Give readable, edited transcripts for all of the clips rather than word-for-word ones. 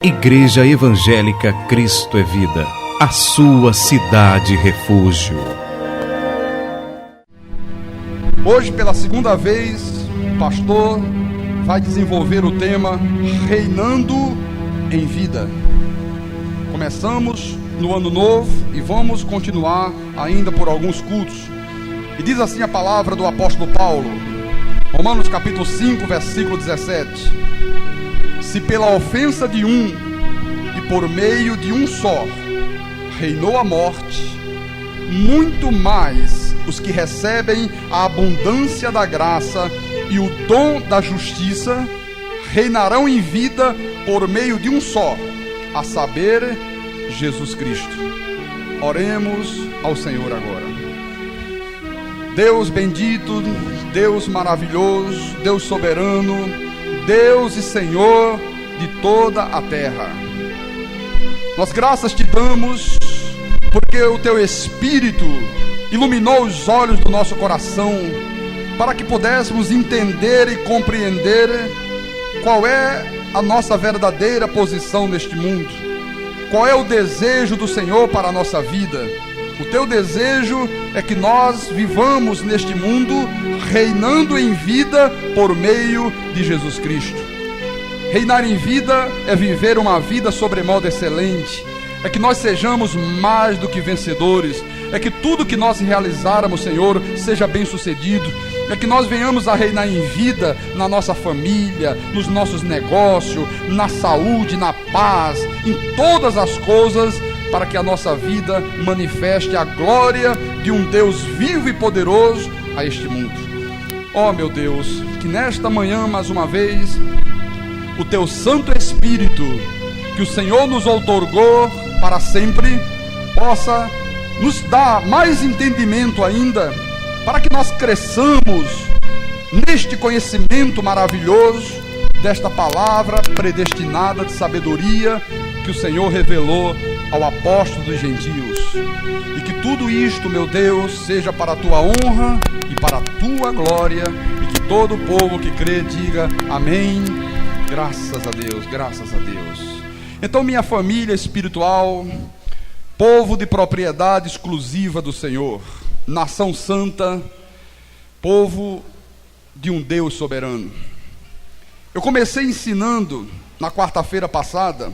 Igreja Evangélica Cristo é Vida, a sua cidade refúgio. Hoje, pela segunda vez, o pastor vai desenvolver o tema Reinando em Vida. Começamos no ano novo e vamos continuar ainda por alguns cultos. E diz assim a palavra do apóstolo Paulo, Romanos capítulo 5, versículo 17: se pela ofensa de um e por meio de um só reinou a morte, muito mais os que recebem a abundância da graça e o dom da justiça reinarão em vida por meio de um só, a saber, Jesus Cristo. Oremos ao Senhor agora. Deus bendito, Deus maravilhoso, Deus soberano, Deus e Senhor de toda a terra, nós graças te damos porque o teu Espírito iluminou os olhos do nosso coração para que pudéssemos entender e compreender qual é a nossa verdadeira posição neste mundo, qual é o desejo do Senhor para a nossa vida. O teu desejo é que nós vivamos neste mundo reinando em vida por meio de Jesus Cristo. Reinar em vida é viver uma vida sobremodo excelente, é que nós sejamos mais do que vencedores, é que tudo que nós realizarmos, Senhor, seja bem sucedido, é que nós venhamos a reinar em vida na nossa família, nos nossos negócios, na saúde, na paz, em todas as coisas, para que a nossa vida manifeste a glória de um Deus vivo e poderoso a este mundo. Ó meu Deus, que nesta manhã mais uma vez o teu Santo Espírito, que o Senhor nos outorgou para sempre, possa nos dar mais entendimento ainda, para que nós cresçamos neste conhecimento maravilhoso desta palavra predestinada de sabedoria que o Senhor revelou ao apóstolo dos gentios. E que tudo isto, meu Deus, seja para a tua honra e para a tua glória, e que todo o povo que crê diga amém. Graças a Deus, graças a Deus. Então, minha família espiritual, povo de propriedade exclusiva do Senhor, nação santa, povo de um Deus soberano. Eu comecei ensinando na quarta-feira passada,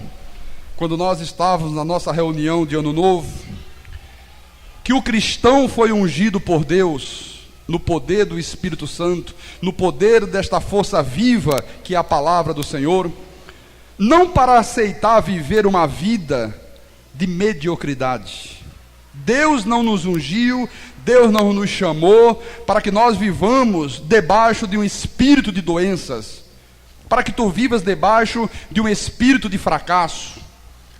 quando nós estávamos na nossa reunião de Ano Novo, que o cristão foi ungido por Deus no poder do Espírito Santo, no poder desta força viva que é a palavra do Senhor, não para aceitar viver uma vida de mediocridade. Deus não nos ungiu, Deus não nos chamou para que nós vivamos debaixo de um espírito de doenças, para que tu vivas debaixo de um espírito de fracasso.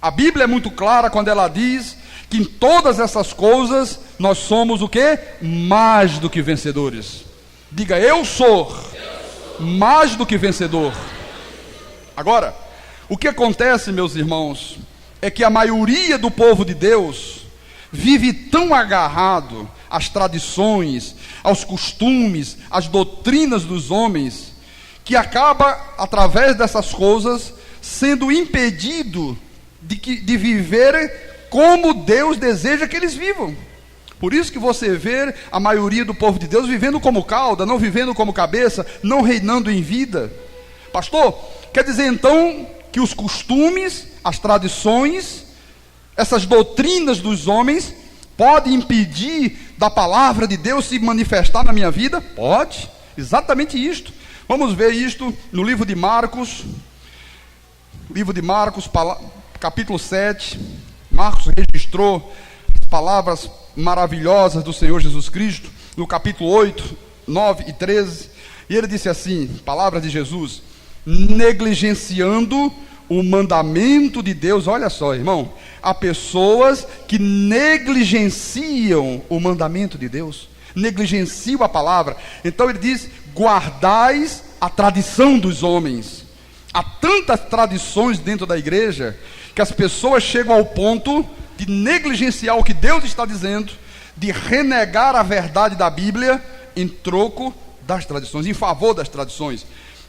A Bíblia é muito clara quando ela diz que em todas essas coisas nós somos o quê? Mais do que vencedores. Diga, eu sou mais do que vencedor. Agora, o que acontece, meus irmãos, é que a maioria do povo de Deus vive tão agarrado às tradições, aos costumes, às doutrinas dos homens, que acaba, através dessas coisas, sendo impedido de viver como Deus deseja que eles vivam. Por isso que você vê a maioria do povo de Deus vivendo como cauda, não vivendo como cabeça, não reinando em vida. Pastor, quer dizer então que os costumes, as tradições, essas doutrinas dos homens podem impedir da palavra de Deus se manifestar na minha vida? Pode, exatamente isto. Vamos ver isto no livro de Marcos, capítulo 7, Marcos registrou as palavras maravilhosas do Senhor Jesus Cristo, no capítulo 8, 9 e 13, e ele disse assim, palavras de Jesus: negligenciando o mandamento de Deus. Olha só, irmão, há pessoas que negligenciam o mandamento de Deus, negligenciam a palavra. Então ele diz, guardais a tradição dos homens. Há tantas tradições dentro da igreja, que as pessoas chegam ao ponto de negligenciar o que Deus está dizendo, de renegar a verdade da Bíblia em troco das tradições, em favor das tradições.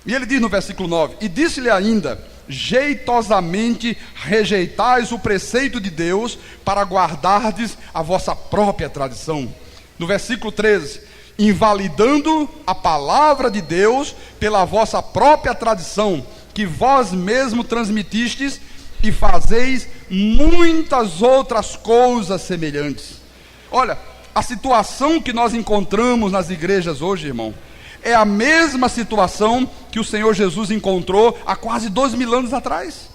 E ele diz no versículo 9, e disse-lhe ainda, jeitosamente rejeitais o preceito de Deus para guardardes a vossa própria tradição. No versículo 13, invalidando a palavra de Deus pela vossa própria tradição, que vós mesmo transmitistes, e fazeis muitas outras coisas semelhantes. Olha, a situação que nós encontramos nas igrejas hoje, irmão, é a mesma situação que o Senhor Jesus encontrou há quase 2000 anos atrás.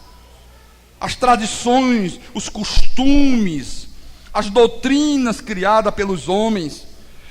As tradições, os costumes, as doutrinas criadas pelos homens,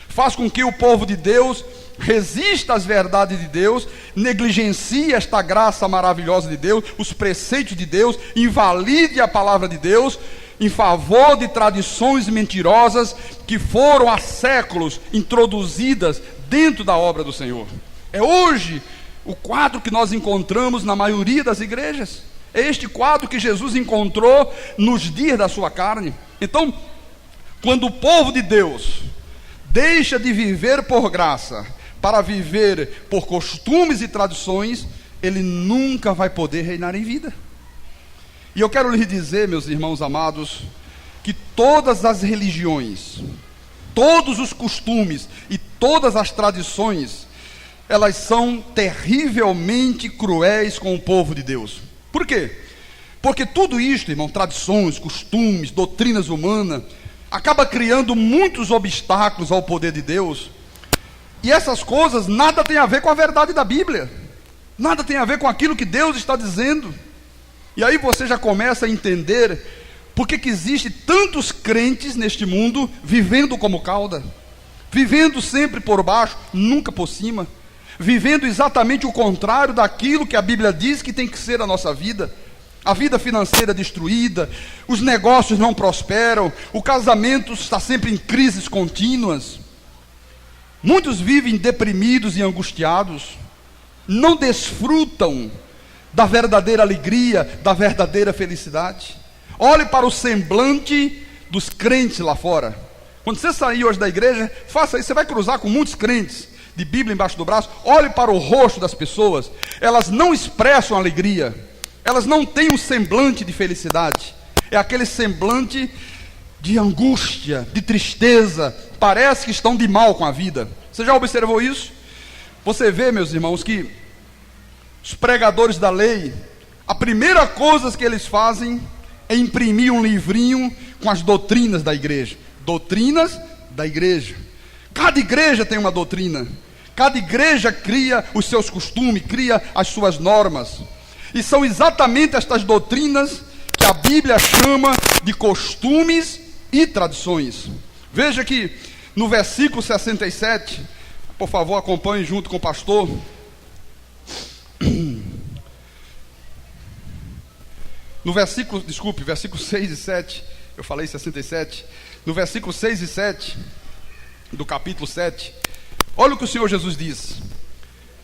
faz com que o povo de Deus resista às verdades de Deus, negligencie esta graça maravilhosa de Deus, os preceitos de Deus, invalide a palavra de Deus, em favor de tradições mentirosas que foram há séculos introduzidas dentro da obra do Senhor. É hoje o quadro que nós encontramos na maioria das igrejas. É este quadro que Jesus encontrou nos dias da sua carne. Então, quando o povo de Deus deixa de viver por graça para viver por costumes e tradições, ele nunca vai poder reinar em vida. E eu quero lhe dizer, meus irmãos amados, que todas as religiões, todos os costumes e todas as tradições, elas são terrivelmente cruéis com o povo de Deus. Por quê? Porque tudo isto, irmão, tradições, costumes, doutrinas humanas, acaba criando muitos obstáculos ao poder de Deus. E essas coisas nada tem a ver com a verdade da Bíblia, nada tem a ver com aquilo que Deus está dizendo. E aí você já começa a entender por que existe tantos crentes neste mundo vivendo como cauda, vivendo sempre por baixo, nunca por cima, vivendo exatamente o contrário daquilo que a Bíblia diz que tem que ser a nossa vida. A vida financeira destruída, os negócios não prosperam, o casamento está sempre em crises contínuas. Muitos vivem deprimidos e angustiados, não desfrutam da verdadeira alegria, da verdadeira felicidade. Olhe para o semblante dos crentes lá fora. Quando você sair hoje da igreja, faça isso, você vai cruzar com muitos crentes de Bíblia embaixo do braço. Olhe para o rosto das pessoas, elas não expressam alegria, elas não têm um semblante de felicidade, é aquele semblante de angústia, de tristeza, parece que estão de mal com a vida. Você já observou isso? Você vê, meus irmãos, que os pregadores da lei, a primeira coisa que eles fazem é imprimir um livrinho com as doutrinas da igreja. Doutrinas da igreja. Cada igreja tem uma doutrina, cada igreja cria os seus costumes, cria as suas normas, e são exatamente estas doutrinas que a Bíblia chama de costumes e tradições. Veja que no versículo 67, por favor acompanhe junto com o pastor. No versículo 6 e 7, eu falei 67, no versículo 6 e 7 do capítulo 7, olha o que o Senhor Jesus diz: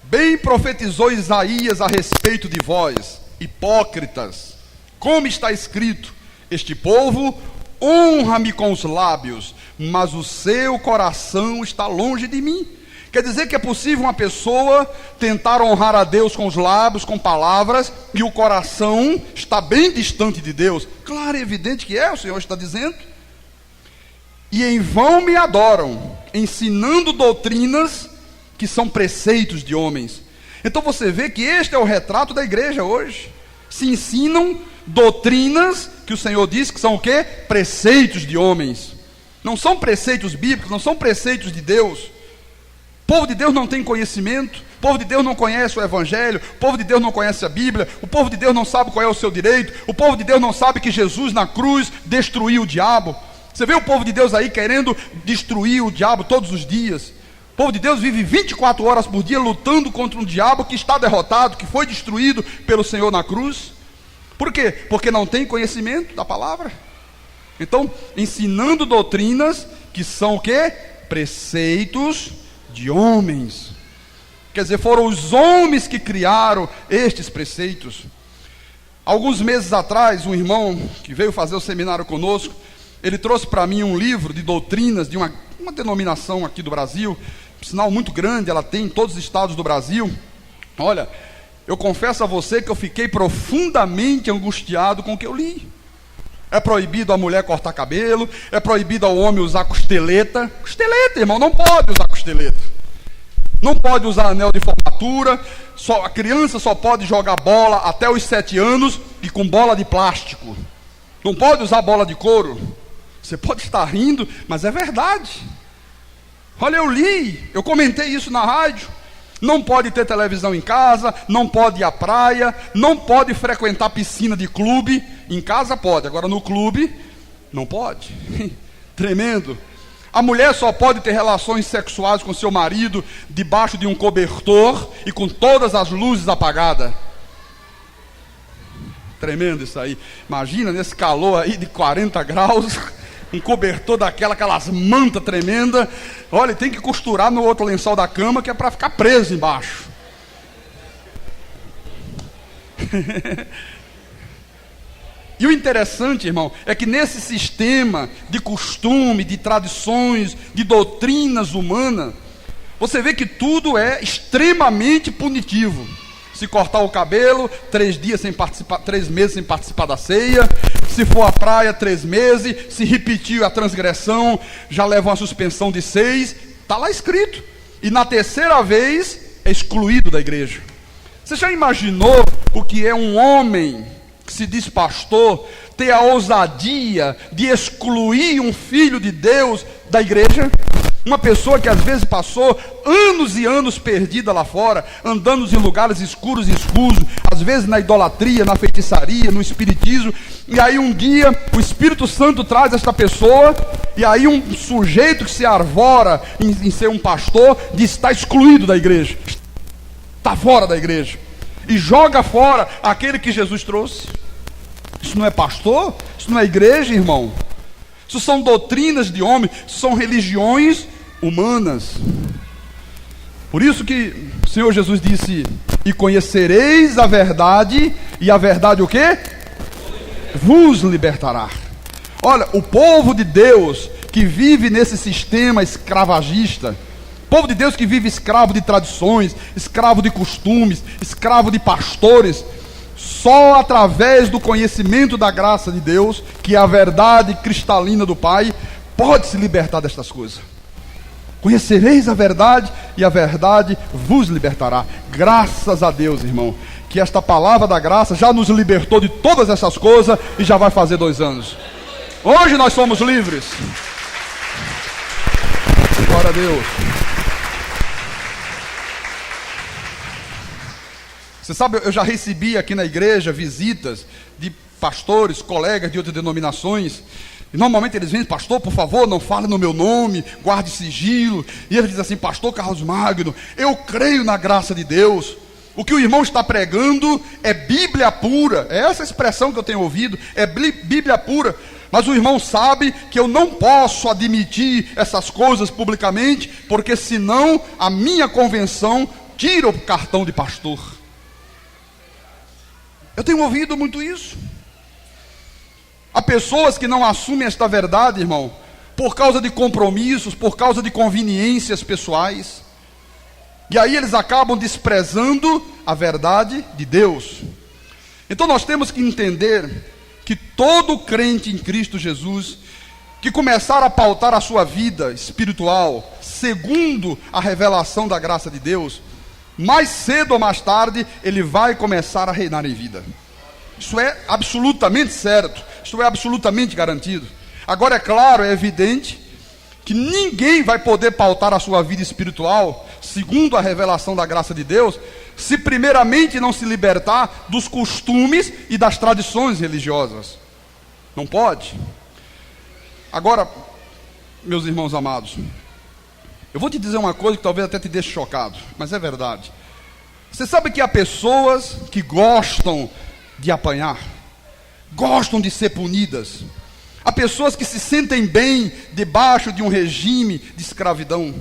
bem profetizou Isaías a respeito de vós, hipócritas, como está escrito, este povo honra-me com os lábios, mas o seu coração está longe de mim. Quer dizer que é possível uma pessoa tentar honrar a Deus com os lábios, com palavras, e o coração está bem distante de Deus. Claro, é evidente que é, o Senhor está dizendo. E em vão me adoram, ensinando doutrinas que são preceitos de homens. Então você vê que este é o retrato da igreja hoje. Se ensinam doutrinas que o Senhor diz que são o quê? Preceitos de homens. Não são preceitos bíblicos, não são preceitos de Deus. O povo de Deus não tem conhecimento, o povo de Deus não conhece o Evangelho, o povo de Deus não conhece a Bíblia, o povo de Deus não sabe qual é o seu direito, o povo de Deus não sabe que Jesus na cruz destruiu o diabo. Você vê o povo de Deus aí querendo destruir o diabo todos os dias. O povo de Deus vive 24 horas por dia lutando contra um diabo que está derrotado, que foi destruído pelo Senhor na cruz. Por quê? Porque não tem conhecimento da palavra. Então, ensinando doutrinas que são o quê? Preceitos de homens. Quer dizer, foram os homens que criaram estes preceitos. Alguns meses atrás, um irmão que veio fazer o seminário conosco, ele trouxe para mim um livro de doutrinas de uma denominação aqui do Brasil, um sinal muito grande, ela tem em todos os estados do Brasil. Olha, eu confesso a você que eu fiquei profundamente angustiado com o que eu li. É proibido a mulher cortar cabelo, é proibido ao homem usar costeleta. Costeleta, irmão, não pode usar costeleta. Não pode usar anel de formatura, a criança só pode jogar bola até os 7 anos e com bola de plástico. Não pode usar bola de couro. Você pode estar rindo, mas é verdade. Olha, eu li, eu comentei isso na rádio. Não pode ter televisão em casa, não pode ir à praia, não pode frequentar piscina de clube. Em casa pode, agora no clube não pode. Tremendo. A mulher só pode ter relações sexuais com seu marido debaixo de um cobertor e com todas as luzes apagadas. Tremendo isso aí. Imagina nesse calor aí de 40 graus, um cobertor aquelas mantas tremendas. Olha, tem que costurar no outro lençol da cama, que é para ficar preso embaixo. E o interessante, irmão, é que nesse sistema de costume, de tradições, de doutrinas humanas, você vê que tudo é extremamente punitivo. Se cortar o cabelo, 3 meses sem participar da ceia. Se for à praia, 3 meses. Se repetir a transgressão, já leva uma suspensão de 6. Está lá escrito. E na 3ª vez, é excluído da igreja. Você já imaginou o que é um homem que se diz pastor ter a ousadia de excluir um filho de Deus da igreja? Uma pessoa que às vezes passou anos e anos perdida lá fora, andando em lugares escuros e escusos, às vezes na idolatria, na feitiçaria, no espiritismo, e aí um dia o Espírito Santo traz esta pessoa, e aí um sujeito que se arvora em ser um pastor, diz: está excluído da igreja, está fora da igreja, e joga fora aquele que Jesus trouxe. Isso não é pastor? Isso não é igreja, irmão? Isso são doutrinas de homem, são religiões humanas. Por isso que o Senhor Jesus disse: e conhecereis a verdade, e a verdade o quê? Vos libertará. Olha, o povo de Deus que vive nesse sistema escravagista, povo de Deus que vive escravo de tradições, escravo de costumes, escravo de pastores, só através do conhecimento da graça de Deus, que é a verdade cristalina do Pai, pode se libertar destas coisas. Conhecereis a verdade, e a verdade vos libertará. Graças a Deus, irmão, que esta palavra da graça já nos libertou de todas essas coisas, e já vai fazer 2 anos. Hoje nós somos livres. Glória a Deus. Você sabe, eu já recebi aqui na igreja visitas de pastores, colegas de outras denominações, e normalmente eles vêm: pastor, por favor, não fale no meu nome, guarde sigilo. E ele diz assim: pastor Carlos Magno, eu creio na graça de Deus. O que o irmão está pregando é Bíblia pura. É essa expressão que eu tenho ouvido, é Bíblia pura. Mas o irmão sabe que eu não posso admitir essas coisas publicamente, porque senão a minha convenção tira o cartão de pastor. Eu tenho ouvido muito isso. Há pessoas que não assumem esta verdade, irmão, por causa de compromissos, por causa de conveniências pessoais. E aí eles acabam desprezando a verdade de Deus. Então nós temos que entender que todo crente em Cristo Jesus, que começar a pautar a sua vida espiritual segundo a revelação da graça de Deus, mais cedo ou mais tarde ele vai começar a reinar em vida. Isso é absolutamente certo, isso é absolutamente garantido. Agora, é claro, é evidente que ninguém vai poder pautar a sua vida espiritual segundo a revelação da graça de Deus, se primeiramente não se libertar dos costumes e das tradições religiosas. Não pode. Agora, meus irmãos amados, eu vou te dizer uma coisa que talvez até te deixe chocado, mas é verdade. Você sabe que há pessoas que gostam de apanhar, gostam de ser punidas. Há pessoas que se sentem bem debaixo de um regime de escravidão.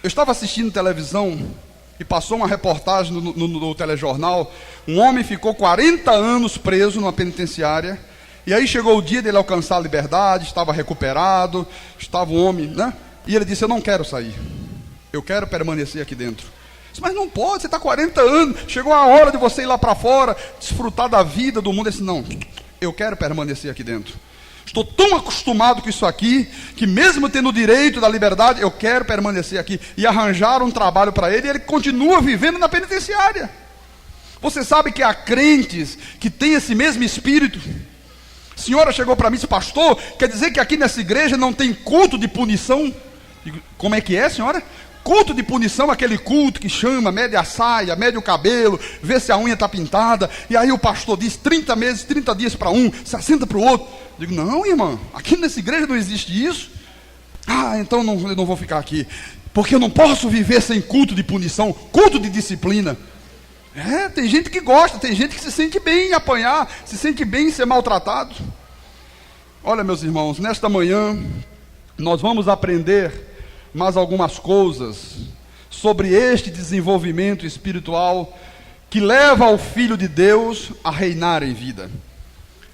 Eu estava assistindo televisão e passou uma reportagem no telejornal. Um homem ficou 40 anos preso numa penitenciária, e aí chegou o dia dele alcançar a liberdade, estava recuperado, estava um homem, né? E ele disse: eu não quero sair, eu quero permanecer aqui dentro. Mas não pode, você está 40 anos, chegou a hora de você ir lá para fora, desfrutar da vida, do mundo. Ele disse, não, eu quero permanecer aqui dentro. Estou tão acostumado com isso aqui, que mesmo tendo o direito da liberdade, eu quero permanecer aqui. E arranjaram um trabalho para ele, e ele continua vivendo na penitenciária. Você sabe que há crentes que têm esse mesmo espírito. A senhora chegou para mim e disse, pastor, quer dizer que aqui nessa igreja não tem culto de punição? Digo, como é que é, senhora? Culto de punição, aquele culto que chama, mede a saia, mede o cabelo, vê se a unha está pintada, e aí o pastor diz 30 meses, 30 dias para um, 60 para o outro. Digo, não, irmã, aqui nessa igreja não existe isso. Ah, então eu não vou ficar aqui, porque eu não posso viver sem culto de punição, culto de disciplina. Tem gente que gosta, tem gente que se sente bem em apanhar, se sente bem em ser maltratado. Olha, meus irmãos, nesta manhã nós vamos aprender mais algumas coisas sobre este desenvolvimento espiritual que leva ao Filho de Deus a reinar em vida.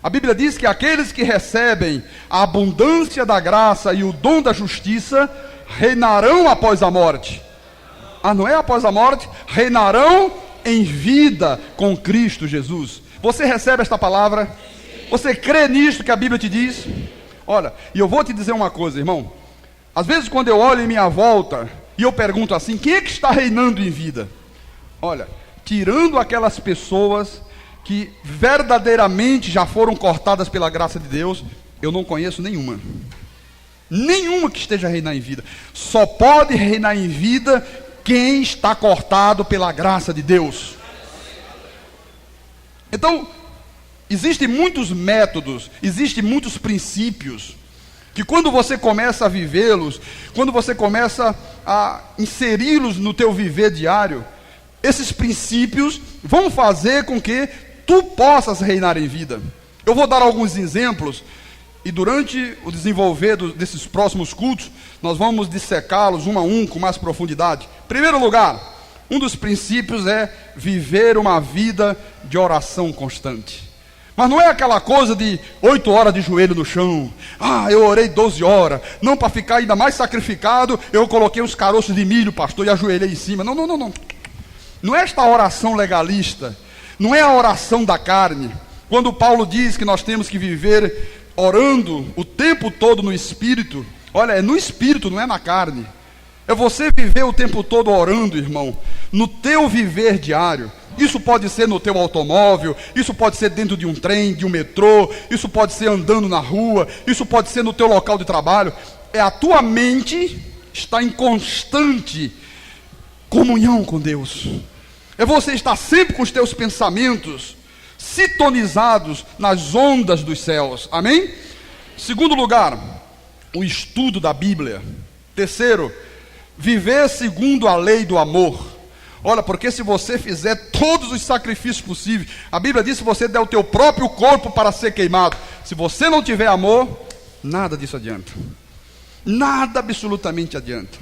A Bíblia diz que aqueles que recebem a abundância da graça e o dom da justiça reinarão após a morte. Não é após a morte, reinarão em vida com Cristo Jesus. Você recebe esta palavra? Você crê nisto que a Bíblia te diz? Olha, e eu vou te dizer uma coisa, irmão. Às vezes quando eu olho em minha volta e eu pergunto assim, quem é que está reinando em vida? Olha, tirando aquelas pessoas que verdadeiramente já foram cortadas pela graça de Deus, eu não conheço nenhuma. Nenhuma que esteja reinando em vida. Só pode reinar em vida quem está cortado pela graça de Deus. Então, existem muitos métodos, existem muitos princípios, que quando você começa a vivê-los, quando você começa a inseri-los no teu viver diário, esses princípios vão fazer com que tu possas reinar em vida. Eu vou dar alguns exemplos, e durante o desenvolver desses próximos cultos, nós vamos dissecá-los um a um com mais profundidade. Em primeiro lugar, um dos princípios é viver uma vida de oração constante. Mas não é aquela coisa de 8 horas de joelho no chão. Eu orei 12 horas. Não, para ficar ainda mais sacrificado, eu coloquei uns caroços de milho, pastor, e ajoelhei em cima. Não. Não é esta oração legalista. Não é a oração da carne. Quando Paulo diz que nós temos que viver orando o tempo todo no Espírito, olha, é no Espírito, não é na carne. É você viver o tempo todo orando, irmão, no teu viver diário. Isso pode ser no teu automóvel, isso pode ser dentro de um trem, de um metrô, isso pode ser andando na rua, isso pode ser no teu local de trabalho. A tua mente está em constante comunhão com Deus. É você estar sempre com os teus pensamentos sintonizados nas ondas dos céus. Amém? Segundo lugar, o estudo da Bíblia. Terceiro, viver segundo a lei do amor. Olha, porque se você fizer todos os sacrifícios possíveis, a Bíblia diz que se você der o teu próprio corpo para ser queimado, se você não tiver amor, nada disso adianta. Nada absolutamente adianta.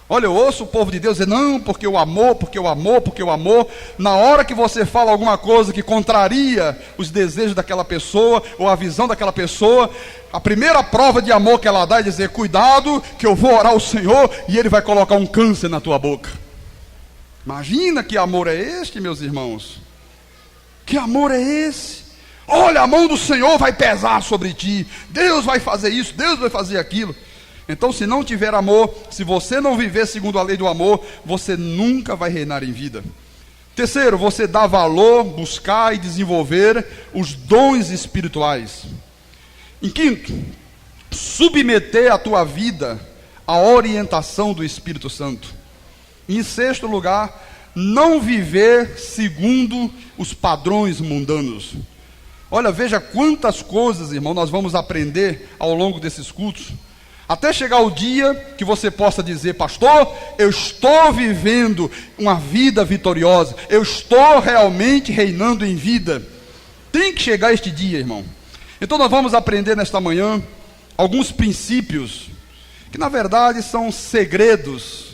Olha, eu ouço o povo de Deus dizer, não, porque o amor, porque o amor, porque o amor. Na hora que você fala alguma coisa que contraria os desejos daquela pessoa, ou a visão daquela pessoa, a primeira prova de amor que ela dá é dizer, cuidado, que eu vou orar ao Senhor, e Ele vai colocar um câncer na tua boca. Imagina que amor é este, meus irmãos. Que amor é esse? Olha, a mão do Senhor vai pesar sobre ti. Deus vai fazer isso, Deus vai fazer aquilo. Então, se não tiver amor, se você não viver segundo a lei do amor, você nunca vai reinar em vida. Terceiro, você dá valor, buscar e desenvolver os dons espirituais. Em quinto, submeter a tua vida à orientação do Espírito Santo. Em sexto lugar, não viver segundo os padrões mundanos. Olha, veja quantas coisas, irmão, nós vamos aprender ao longo desses cultos, até chegar o dia que você possa dizer, pastor, eu estou vivendo uma vida vitoriosa, eu estou realmente reinando em vida. Tem que chegar este dia, irmão. Então nós vamos aprender nesta manhã alguns princípios, que na verdade são segredos,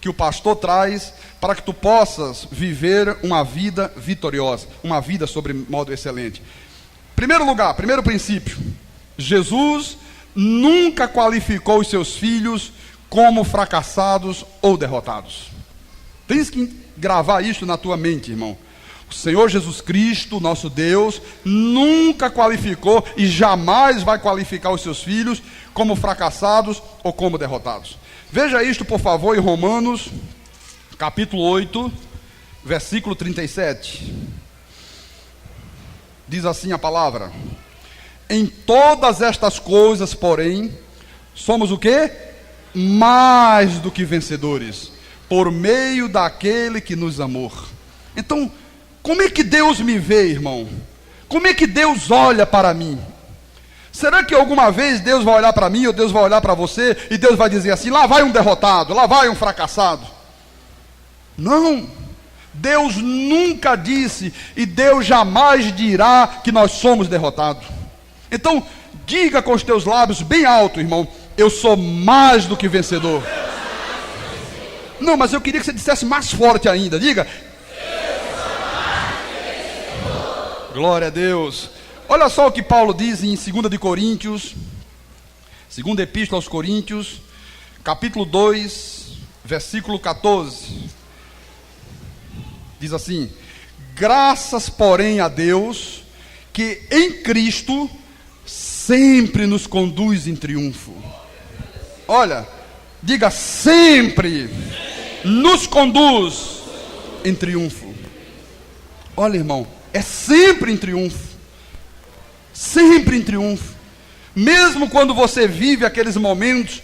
que o pastor traz para que tu possas viver uma vida vitoriosa, uma vida sobre modo excelente. Primeiro lugar, primeiro princípio, Jesus nunca qualificou os seus filhos como fracassados ou derrotados. Tens que gravar isso na tua mente, irmão. O Senhor Jesus Cristo, nosso Deus, nunca qualificou e jamais vai qualificar os seus filhos como fracassados ou como derrotados. Veja isto, por favor, em Romanos, capítulo 8, versículo 37. Diz assim a palavra: em todas estas coisas, porém, somos o quê? Mais do que vencedores, por meio daquele que nos amou. Então, como é que Deus me vê, irmão? Como é que Deus olha para mim? Será que alguma vez Deus vai olhar para mim, ou Deus vai olhar para você, e Deus vai dizer assim: lá vai um derrotado, lá vai um fracassado? Não. Deus nunca disse, e Deus jamais dirá que nós somos derrotados. Então, diga com os teus lábios bem alto, irmão: eu sou mais do que vencedor. Não, mas eu queria que você dissesse mais forte ainda. Diga: glória a Deus. Olha só o que Paulo diz em 2 de Coríntios, segunda epístola aos Coríntios, capítulo 2, versículo 14. Diz assim: graças, porém, a Deus, que em Cristo sempre nos conduz em triunfo. Olha, diga: sempre nos conduz em triunfo. Olha, irmão, é sempre em triunfo. Sempre em triunfo. Mesmo quando você vive aqueles momentos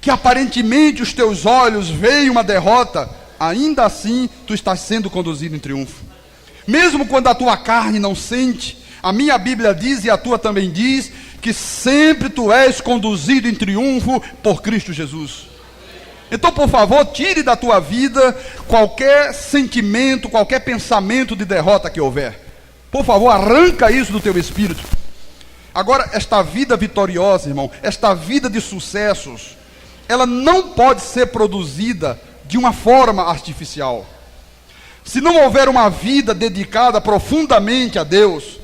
que aparentemente os teus olhos veem uma derrota, ainda assim tu estás sendo conduzido em triunfo. Mesmo quando a tua carne não sente, a minha Bíblia diz, e a tua também diz, que sempre tu és conduzido em triunfo por Cristo Jesus. Então, por favor, tire da tua vida qualquer sentimento, qualquer pensamento de derrota que houver. Por favor, arranca isso do teu espírito. Agora, esta vida vitoriosa, irmão, esta vida de sucessos, ela não pode ser produzida de uma forma artificial. Se não houver uma vida dedicada profundamente a Deus,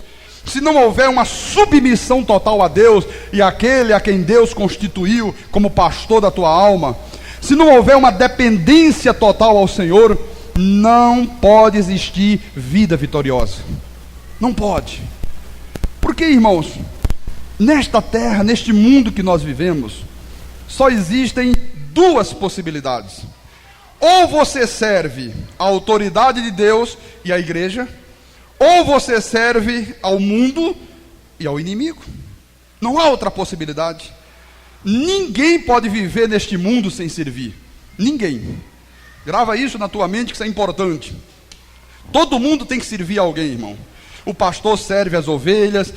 se não houver uma submissão total a Deus e àquele a quem Deus constituiu como pastor da tua alma, se não houver uma dependência total ao Senhor, não pode existir vida vitoriosa. Não pode. Porque, irmãos, nesta terra, neste mundo que nós vivemos, só existem duas possibilidades. Ou você serve à autoridade de Deus e à igreja, ou você serve ao mundo e ao inimigo. Não há outra possibilidade. Ninguém pode viver neste mundo sem servir. Ninguém. Grava isso na tua mente, que isso é importante. Todo mundo tem que servir a alguém, irmão. O pastor serve as ovelhas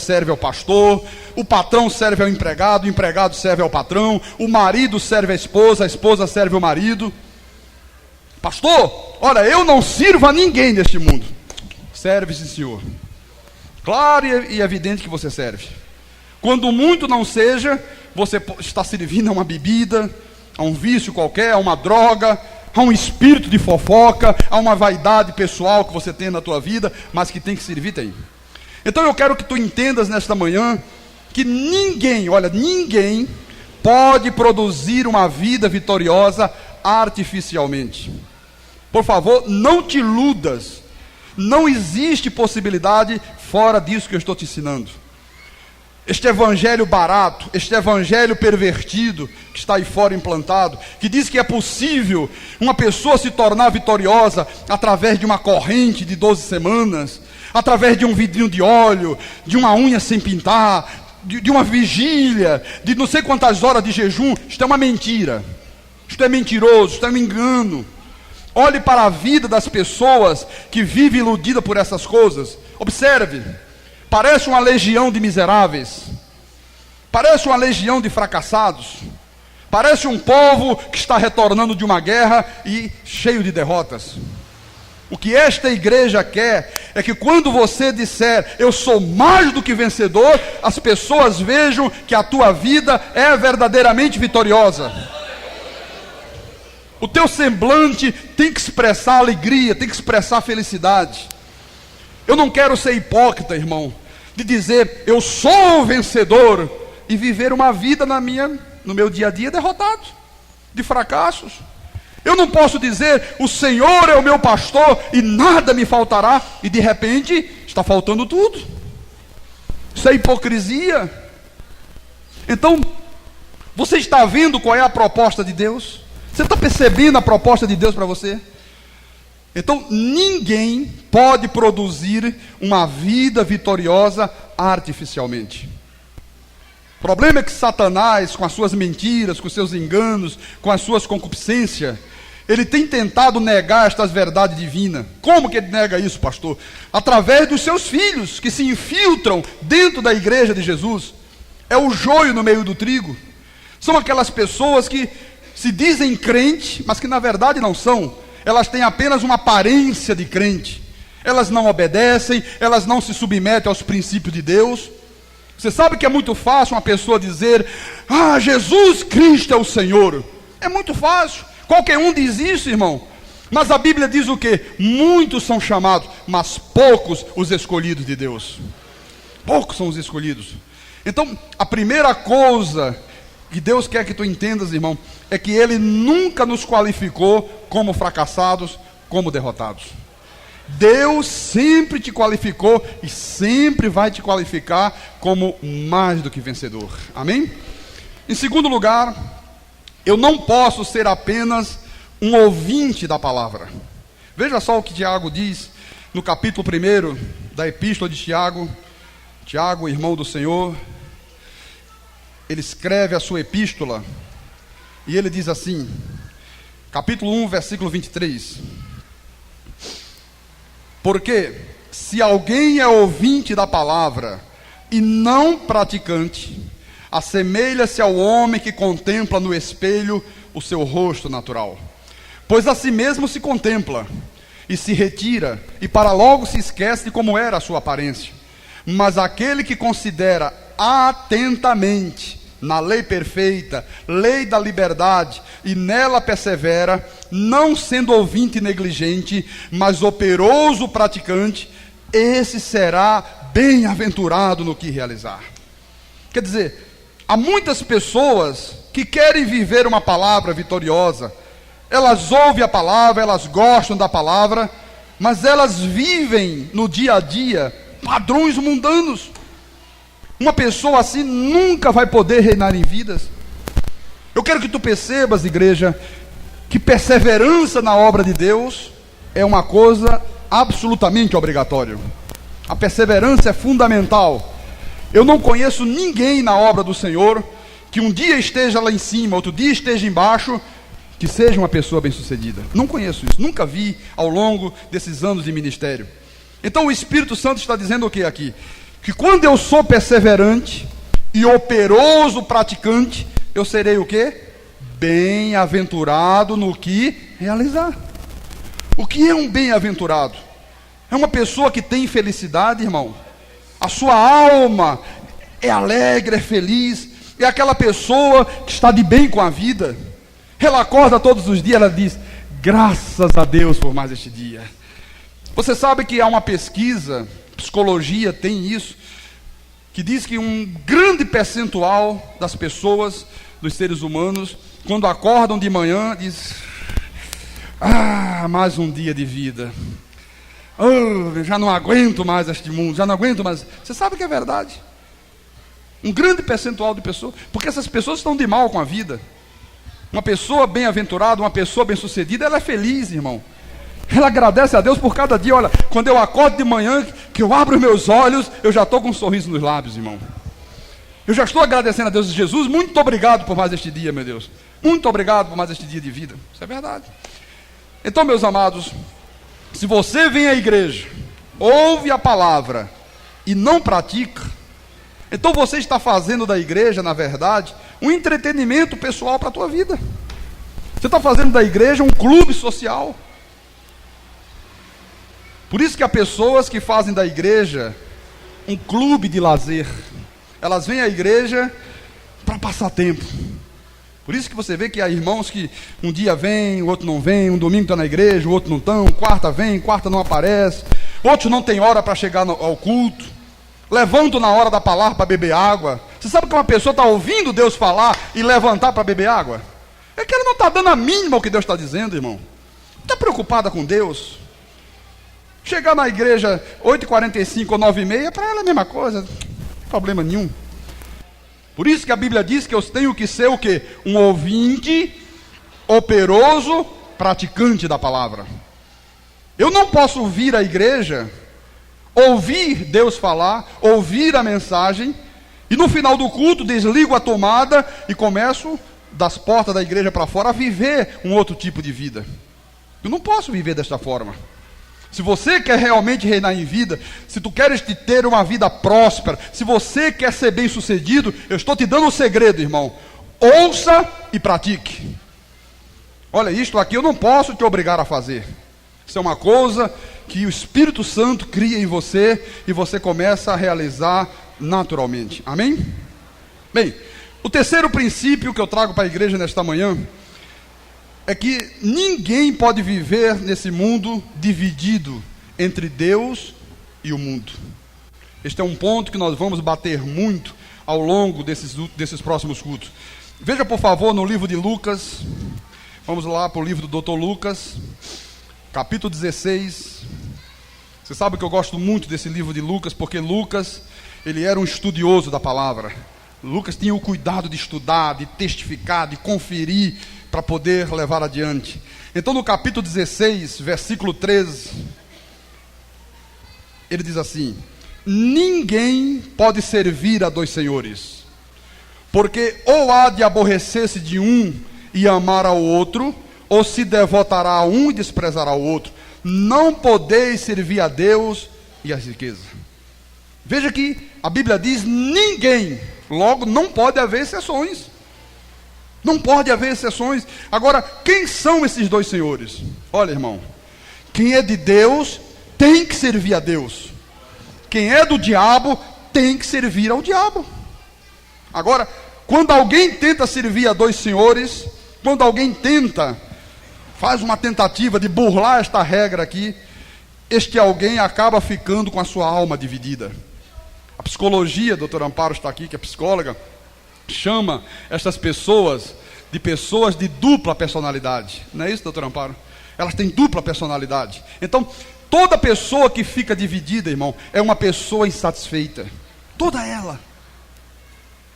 servem ao pastor, o patrão serve ao empregado, o empregado serve ao patrão, o marido serve à esposa, a esposa serve ao marido. Pastor, olha, eu não sirvo a ninguém neste mundo. Serve, sim, senhor. Claro e evidente que você serve. Quando muito não seja, você está servindo a uma bebida, a um vício qualquer, a uma droga, a um espírito de fofoca, a uma vaidade pessoal que você tem na tua vida, mas que tem que servir, tem. Então eu quero que tu entendas nesta manhã que ninguém, olha, ninguém pode produzir uma vida vitoriosa artificialmente. Por favor, não te iludas. Não existe possibilidade fora disso que eu estou te ensinando. Este evangelho barato, este evangelho pervertido que está aí fora implantado, que diz que é possível uma pessoa se tornar vitoriosa através de uma corrente de 12 semanas, através de um vidrinho de óleo, de uma unha sem pintar, de uma vigília, de não sei quantas horas de jejum. Isto é uma mentira, isto é mentiroso, isto é um engano. Olhe para a vida das pessoas que vivem iludidas por essas coisas. Observe. Parece uma legião de miseráveis, parece uma legião de fracassados, parece um povo que está retornando de uma guerra e cheio de derrotas. O que esta igreja quer é que quando você disser, eu sou mais do que vencedor, as pessoas vejam que a tua vida é verdadeiramente vitoriosa. O teu semblante tem que expressar alegria, tem que expressar felicidade. Eu não quero ser hipócrita, irmão, de dizer, eu sou vencedor, e viver uma vida no meu dia a dia derrotado, de fracassos. Eu não posso dizer, o Senhor é o meu pastor e nada me faltará, e de repente está faltando tudo. Isso é hipocrisia. Então, você está vendo qual é a proposta de Deus? Você está percebendo a proposta de Deus para você? Então, ninguém pode produzir uma vida vitoriosa artificialmente. O problema é que Satanás, com as suas mentiras, com os seus enganos, com as suas concupiscências, ele tem tentado negar estas verdades divinas. Como que ele nega isso, pastor? Através dos seus filhos, que se infiltram dentro da igreja de Jesus. É o joio no meio do trigo. São aquelas pessoas que se dizem crente, mas que na verdade não são. Elas têm apenas uma aparência de crente. Elas não obedecem, elas não se submetem aos princípios de Deus. Você sabe que é muito fácil uma pessoa dizer, Jesus Cristo é o Senhor. É muito fácil. Qualquer um diz isso, irmão. Mas a Bíblia diz o quê? Muitos são chamados, mas poucos os escolhidos de Deus. Poucos são os escolhidos. Então, a primeira coisa que Deus quer que tu entendas, irmão, é que Ele nunca nos qualificou como fracassados, como derrotados. Deus sempre te qualificou e sempre vai te qualificar como mais do que vencedor. Amém? Em segundo lugar, eu não posso ser apenas um ouvinte da palavra. Veja só o que Tiago diz no capítulo 1 da epístola de Tiago. Tiago, irmão do Senhor, ele escreve a sua epístola e ele diz assim, capítulo 1, versículo 23: porque se alguém é ouvinte da palavra e não praticante, assemelha-se ao homem que contempla no espelho o seu rosto natural. Pois a si mesmo se contempla e se retira, e para logo se esquece de como era a sua aparência. Mas aquele que considera atentamente na lei perfeita, lei da liberdade, e nela persevera, não sendo ouvinte negligente, mas operoso praticante, esse será bem-aventurado no que realizar. Quer dizer, há muitas pessoas que querem viver uma palavra vitoriosa. Elas ouvem a palavra, elas gostam da palavra, mas elas vivem no dia a dia padrões mundanos. Uma pessoa assim nunca vai poder reinar em vidas. Eu quero que tu percebas, igreja, que perseverança na obra de Deus é uma coisa absolutamente obrigatória. A perseverança é fundamental. Eu não conheço ninguém na obra do Senhor que um dia esteja lá em cima, outro dia esteja embaixo, que seja uma pessoa bem-sucedida. Não conheço isso, nunca vi ao longo desses anos de ministério. Então o Espírito Santo está dizendo o que aqui? Que quando eu sou perseverante e operoso praticante, eu serei o quê? Bem-aventurado no que realizar. O que é um bem-aventurado? É uma pessoa que tem felicidade, irmão. A sua alma é alegre, é feliz. É aquela pessoa que está de bem com a vida. Ela acorda todos os dias, ela diz, graças a Deus por mais este dia. Você sabe que há uma pesquisa, psicologia tem isso, que diz que um grande percentual das pessoas, dos seres humanos, quando acordam de manhã, diz, mais um dia de vida. Já não aguento mais este mundo, já não aguento mais. Você sabe que é verdade. Um grande percentual de pessoas, porque essas pessoas estão de mal com a vida. Uma pessoa bem-aventurada, uma pessoa bem-sucedida, ela é feliz, irmão. Ela agradece a Deus por cada dia. Olha, quando eu acordo de manhã, que eu abro meus olhos, eu já estou com um sorriso nos lábios, irmão. Eu já estou agradecendo a Deus. Jesus, muito obrigado por mais este dia, meu Deus. Muito obrigado por mais este dia de vida. Isso é verdade. Então, meus amados, se você vem à igreja, ouve a palavra e não pratica, então você está fazendo da igreja, na verdade, um entretenimento pessoal para a tua vida. Você está fazendo da igreja um clube social. Por isso que há pessoas que fazem da igreja um clube de lazer. Elas vêm à igreja para passar tempo. Por isso que você vê que há irmãos que um dia vem, o outro não vem, um domingo está na igreja, o outro não está, quarta vem, quarta não aparece, outros não tem hora para chegar ao culto, levantam na hora da palavra para beber água. Você sabe que uma pessoa está ouvindo Deus falar e levantar para beber água? É que ela não está dando a mínima ao que Deus está dizendo, irmão. Está preocupada com Deus. Chegar na igreja 8h45 ou 9h30, para ela é a mesma coisa, não tem problema nenhum. Por isso que a Bíblia diz que eu tenho que ser o quê? Um ouvinte, operoso, praticante da palavra. Eu não posso vir à igreja, ouvir Deus falar, ouvir a mensagem, e no final do culto desligo a tomada e começo, das portas da igreja para fora, a viver um outro tipo de vida. Eu não posso viver desta forma. Se você quer realmente reinar em vida, se tu queres ter uma vida próspera, se você quer ser bem sucedido, eu estou te dando um segredo, irmão. Ouça e pratique. Olha, isto aqui eu não posso te obrigar a fazer. Isso é uma coisa que o Espírito Santo cria em você e você começa a realizar naturalmente. Amém? Bem, o terceiro princípio que eu trago para a igreja nesta manhã é que ninguém pode viver nesse mundo dividido entre Deus e o mundo. Este é um ponto que nós vamos bater muito ao longo desses próximos cultos. Veja, por favor, no livro de Lucas. Vamos lá para o livro do Dr. Lucas, capítulo 16. Você sabe que eu gosto muito desse livro de Lucas, porque Lucas, ele era um estudioso da palavra. Lucas tinha o cuidado de estudar, de testificar, de conferir, para poder levar adiante. Então no capítulo 16, versículo 13, ele diz assim: ninguém pode servir a dois senhores, porque ou há de aborrecer-se de um e amar ao outro, ou se devotará a um e desprezará o outro. Não podeis servir a Deus e a riqueza. Veja que a Bíblia diz ninguém, logo não pode haver exceções. Não pode haver exceções. Agora, quem são esses dois senhores? Olha, irmão, quem é de Deus tem que servir a Deus. Quem é do diabo tem que servir ao diabo. Agora, quando alguém tenta servir a dois senhores, quando alguém faz uma tentativa de burlar esta regra aqui, este alguém acaba ficando com a sua alma dividida. A psicologia, a doutora Amparo está aqui, que é psicóloga, chama estas pessoas de dupla personalidade. Não é isso, doutor Amparo? Elas têm dupla personalidade. Então, toda pessoa que fica dividida, irmão, é uma pessoa insatisfeita. Toda ela.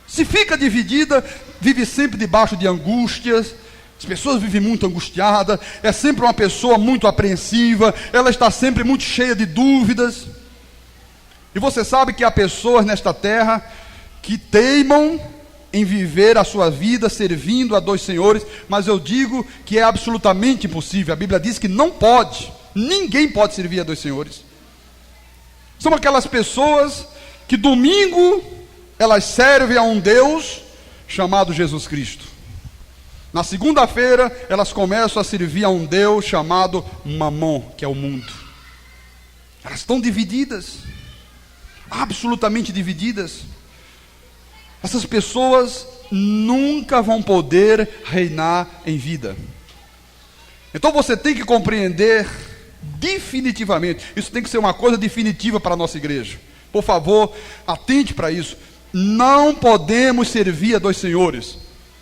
Se fica dividida, vive sempre debaixo de angústias. As pessoas vivem muito angustiadas. É sempre uma pessoa muito apreensiva. Ela está sempre muito cheia de dúvidas. E você sabe que há pessoas nesta terra que teimam em viver a sua vida servindo a dois senhores, mas eu digo que é absolutamente impossível. A Bíblia diz que não pode, ninguém pode servir a dois senhores. São aquelas pessoas que domingo elas servem a um Deus chamado Jesus Cristo. Na segunda-feira elas começam a servir a um Deus chamado Mamon, que é o mundo. Elas estão divididas, absolutamente divididas. Essas pessoas nunca vão poder reinar em vida. Então você tem que compreender definitivamente, isso tem que ser uma coisa definitiva para a nossa igreja. Por favor, atente para isso. Não podemos servir a dois senhores.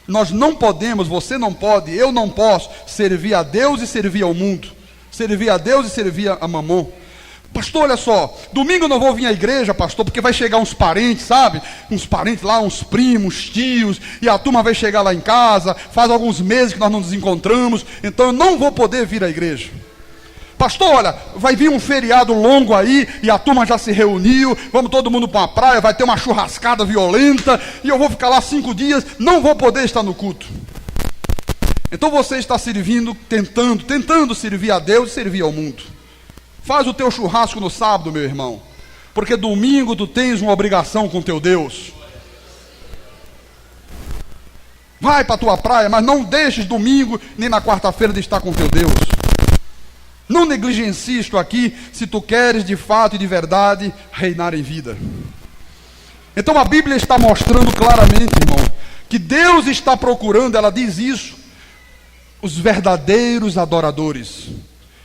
Nós não podemos, você não pode, eu não posso servir a Deus e servir ao mundo. Servir a Deus e servir a Mamon. Pastor, olha só, domingo eu não vou vir à igreja, pastor, porque vai chegar uns parentes, sabe? Uns parentes lá, uns primos, tios, e a turma vai chegar lá em casa, faz alguns meses que nós não nos encontramos, então eu não vou poder vir à igreja. Pastor, olha, vai vir um feriado longo aí, e a turma já se reuniu, vamos todo mundo para uma praia, vai ter uma churrascada violenta, e eu vou ficar lá 5 dias, não vou poder estar no culto. Então você está servindo, tentando servir a Deus e servir ao mundo. Faz o teu churrasco no sábado, meu irmão, porque domingo tu tens uma obrigação com teu Deus. Vai para a tua praia, mas não deixes domingo nem na quarta-feira de estar com teu Deus. Não negligencie isto aqui, se tu queres de fato e de verdade reinar em vida. Então a Bíblia está mostrando claramente, irmão, que Deus está procurando, ela diz isso, os verdadeiros adoradores.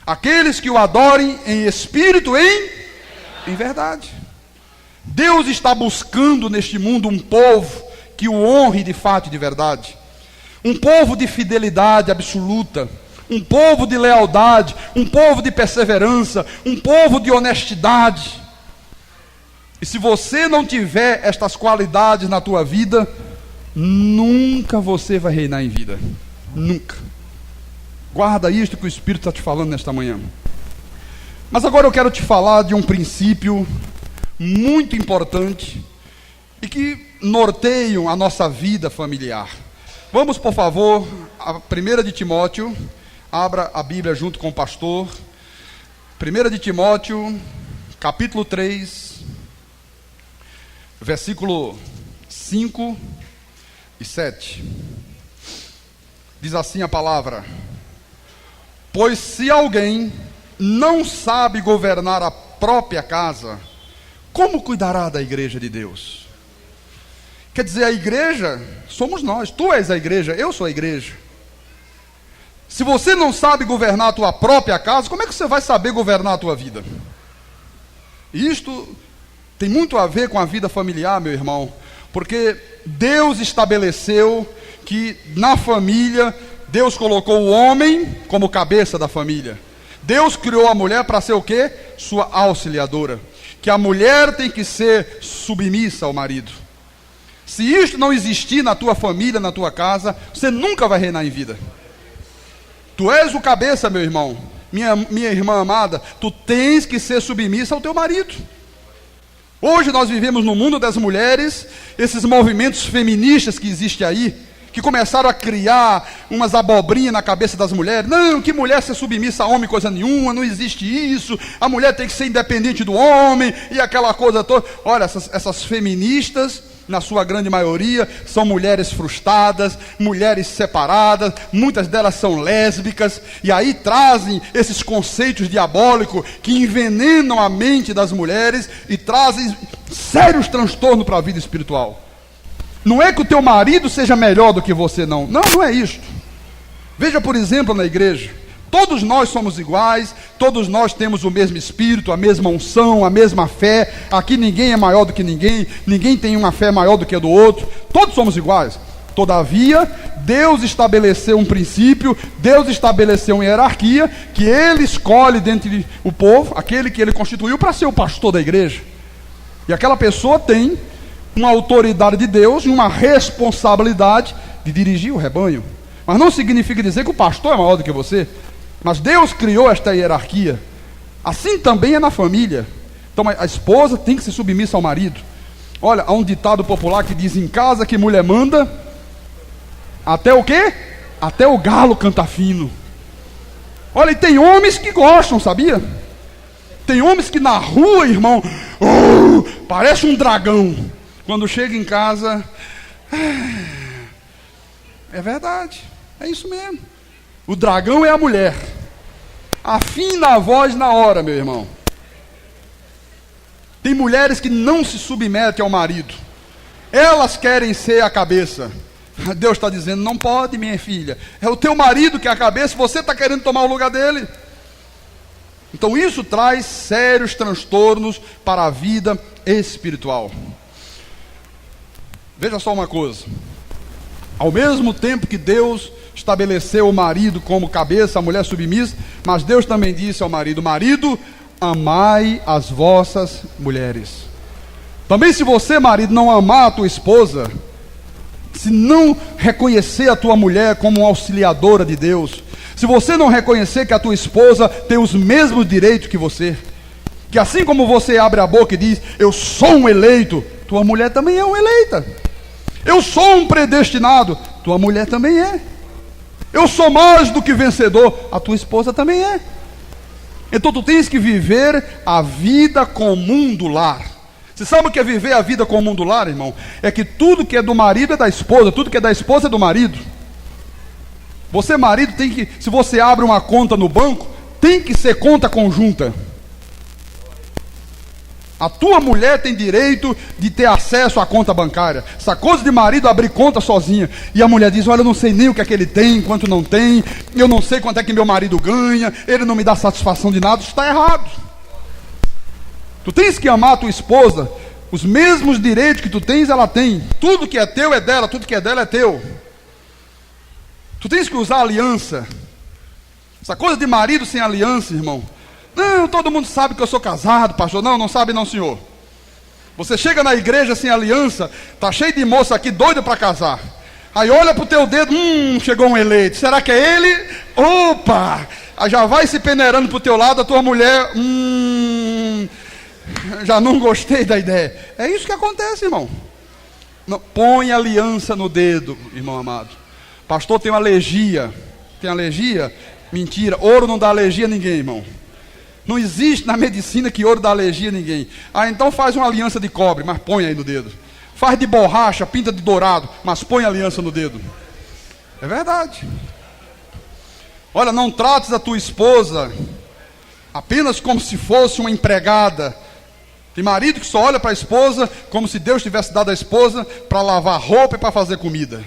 Aqueles que o adorem em espírito e em verdade. Deus está buscando neste mundo um povo que o honre de fato e de verdade. um povo de fidelidade absoluta, um povo de lealdade, um povo de perseverança, um povo de honestidade. E se você não tiver estas qualidades na tua vida, nunca você vai reinar em vida. Nunca. Guarda isto que o Espírito está te falando nesta manhã. Mas agora eu quero te falar de um princípio muito importante e que norteiam a nossa vida familiar. Vamos, por favor, a 1 de Timóteo. Abra a Bíblia junto com o pastor. 1 de Timóteo, capítulo 3, versículo 5 e 7. Diz assim a palavra: pois se alguém não sabe governar a própria casa, como cuidará da igreja de Deus? Quer dizer, a igreja somos nós. Tu és a igreja, eu sou a igreja. Se você não sabe governar a tua própria casa, como é que você vai saber governar a tua vida? Isto tem muito a ver com a vida familiar, meu irmão, porque Deus estabeleceu que na família, Deus colocou o homem como cabeça da família. Deus criou a mulher para ser o quê? Sua auxiliadora. Que a mulher tem que ser submissa ao marido. Se isto não existir na tua família, na tua casa, você nunca vai reinar em vida. Tu és o cabeça, meu irmão, minha irmã amada, tu tens que ser submissa ao teu marido. Hoje nós vivemos no mundo das mulheres, esses movimentos feministas que existem aí, que começaram a criar umas abobrinhas na cabeça das mulheres. Não, que mulher ser submissa a homem, coisa nenhuma, não existe isso, a mulher tem que ser independente do homem, e aquela coisa toda. Olha, essas feministas, na sua grande maioria, são mulheres frustradas, mulheres separadas, muitas delas são lésbicas, e aí trazem esses conceitos diabólicos que envenenam a mente das mulheres e trazem sérios transtornos para a vida espiritual. Não é que o teu marido seja melhor do que você, não. Não é isso. Veja, por exemplo, na igreja, todos nós somos iguais, todos nós temos o mesmo espírito, a mesma unção, a mesma fé. Aqui ninguém é maior do que ninguém, ninguém tem uma fé maior do que a do outro, todos somos iguais. Todavia, Deus estabeleceu um princípio, Deus estabeleceu uma hierarquia, que Ele escolhe dentre o povo, aquele que Ele constituiu para ser o pastor da igreja. E aquela pessoa tem uma autoridade de Deus e uma responsabilidade de dirigir o rebanho. Mas não significa dizer que o pastor é maior do que você. Mas Deus criou esta hierarquia. Assim também é na família. Então a esposa tem que ser submissa ao marido. Olha, há um ditado popular que diz: em casa que mulher manda, até o quê? Até o galo canta fino. Olha, e tem homens que gostam, sabia? Tem homens que na rua, irmão, parece um dragão. Quando chega em casa, é verdade, é isso mesmo. O dragão é a mulher. Afina a voz na hora, meu irmão. Tem mulheres que não se submetem ao marido. Elas querem ser a cabeça. Deus está dizendo: não pode, minha filha. É o teu marido que é a cabeça, você está querendo tomar o lugar dele. Então isso traz sérios transtornos para a vida espiritual. Veja só uma coisa. Ao mesmo tempo que Deus estabeleceu o marido como cabeça, a mulher submissa, mas Deus também disse ao marido: marido, amai as vossas mulheres. Também, se você, marido, não amar a tua esposa, se não reconhecer a tua mulher como auxiliadora de Deus, se você não reconhecer que a tua esposa tem os mesmos direitos que você, que assim como você abre a boca e diz: eu sou um eleito, tua mulher também é uma eleita. Eu sou um predestinado, tua mulher também é. Eu sou mais do que vencedor, a tua esposa também é. Então tu tens que viver a vida comum do lar. Você sabe o que é viver a vida comum do lar, irmão? É que tudo que é do marido é da esposa, tudo que é da esposa é do marido. Você, marido, tem que, se você abre uma conta no banco, tem que ser conta conjunta. A tua mulher tem direito de ter acesso à conta bancária. Essa coisa de marido abrir conta sozinha. E a mulher diz: olha, eu não sei nem o que é que ele tem, quanto não tem. Eu não sei quanto é que meu marido ganha. Ele não me dá satisfação de nada. Isso está errado. Tu tens que amar a tua esposa. Os mesmos direitos que tu tens, ela tem. Tudo que é teu é dela, tudo que é dela é teu. Tu tens que usar aliança. Essa coisa de marido sem aliança, irmão. Não, todo mundo sabe que eu sou casado, pastor. Não, não sabe não, senhor. Você chega na igreja sem aliança, tá cheio de moça aqui doida para casar. Aí olha pro teu dedo, chegou um eleito. Será que é ele? Opa! Aí já vai se peneirando pro teu lado, a tua mulher, já não gostei da ideia. É isso que acontece, irmão. Não, põe aliança no dedo, irmão amado. Pastor, tem uma alergia. Tem alergia? Mentira, ouro não dá alergia a ninguém, irmão. Não existe na medicina que ouro dá alergia a ninguém. Ah, então faz uma aliança de cobre, mas põe aí no dedo. Faz de borracha, pinta de dourado, mas põe aliança no dedo. É verdade. Olha, não trates a tua esposa apenas como se fosse uma empregada. Tem marido que só olha para a esposa como se Deus tivesse dado a esposa para lavar roupa e para fazer comida.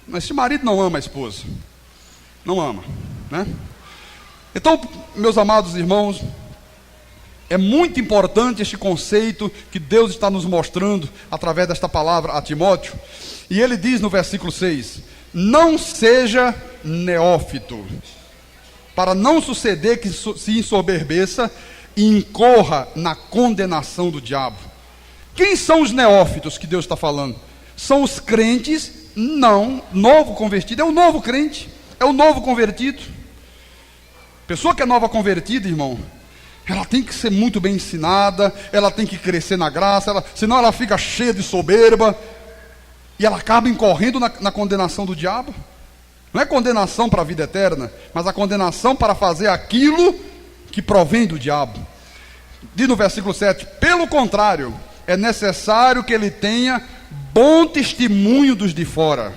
Mas esse marido não ama a esposa. Não ama, né? Então, meus amados irmãos, é muito importante este conceito que Deus está nos mostrando através desta palavra a Timóteo. E ele diz no versículo 6: não seja neófito, para não suceder que se ensoberbeça e incorra na condenação do diabo. Quem são os neófitos que Deus está falando? São os crentes, não, novo convertido, é o novo crente, é o novo convertido. Pessoa que é nova convertida, irmão, ela tem que ser muito bem ensinada, ela tem que crescer na graça, senão ela fica cheia de soberba, e ela acaba incorrendo na condenação do diabo. Não é condenação para a vida eterna, mas a condenação para fazer aquilo que provém do diabo. Diz no versículo 7, pelo contrário, é necessário que ele tenha bom testemunho dos de fora,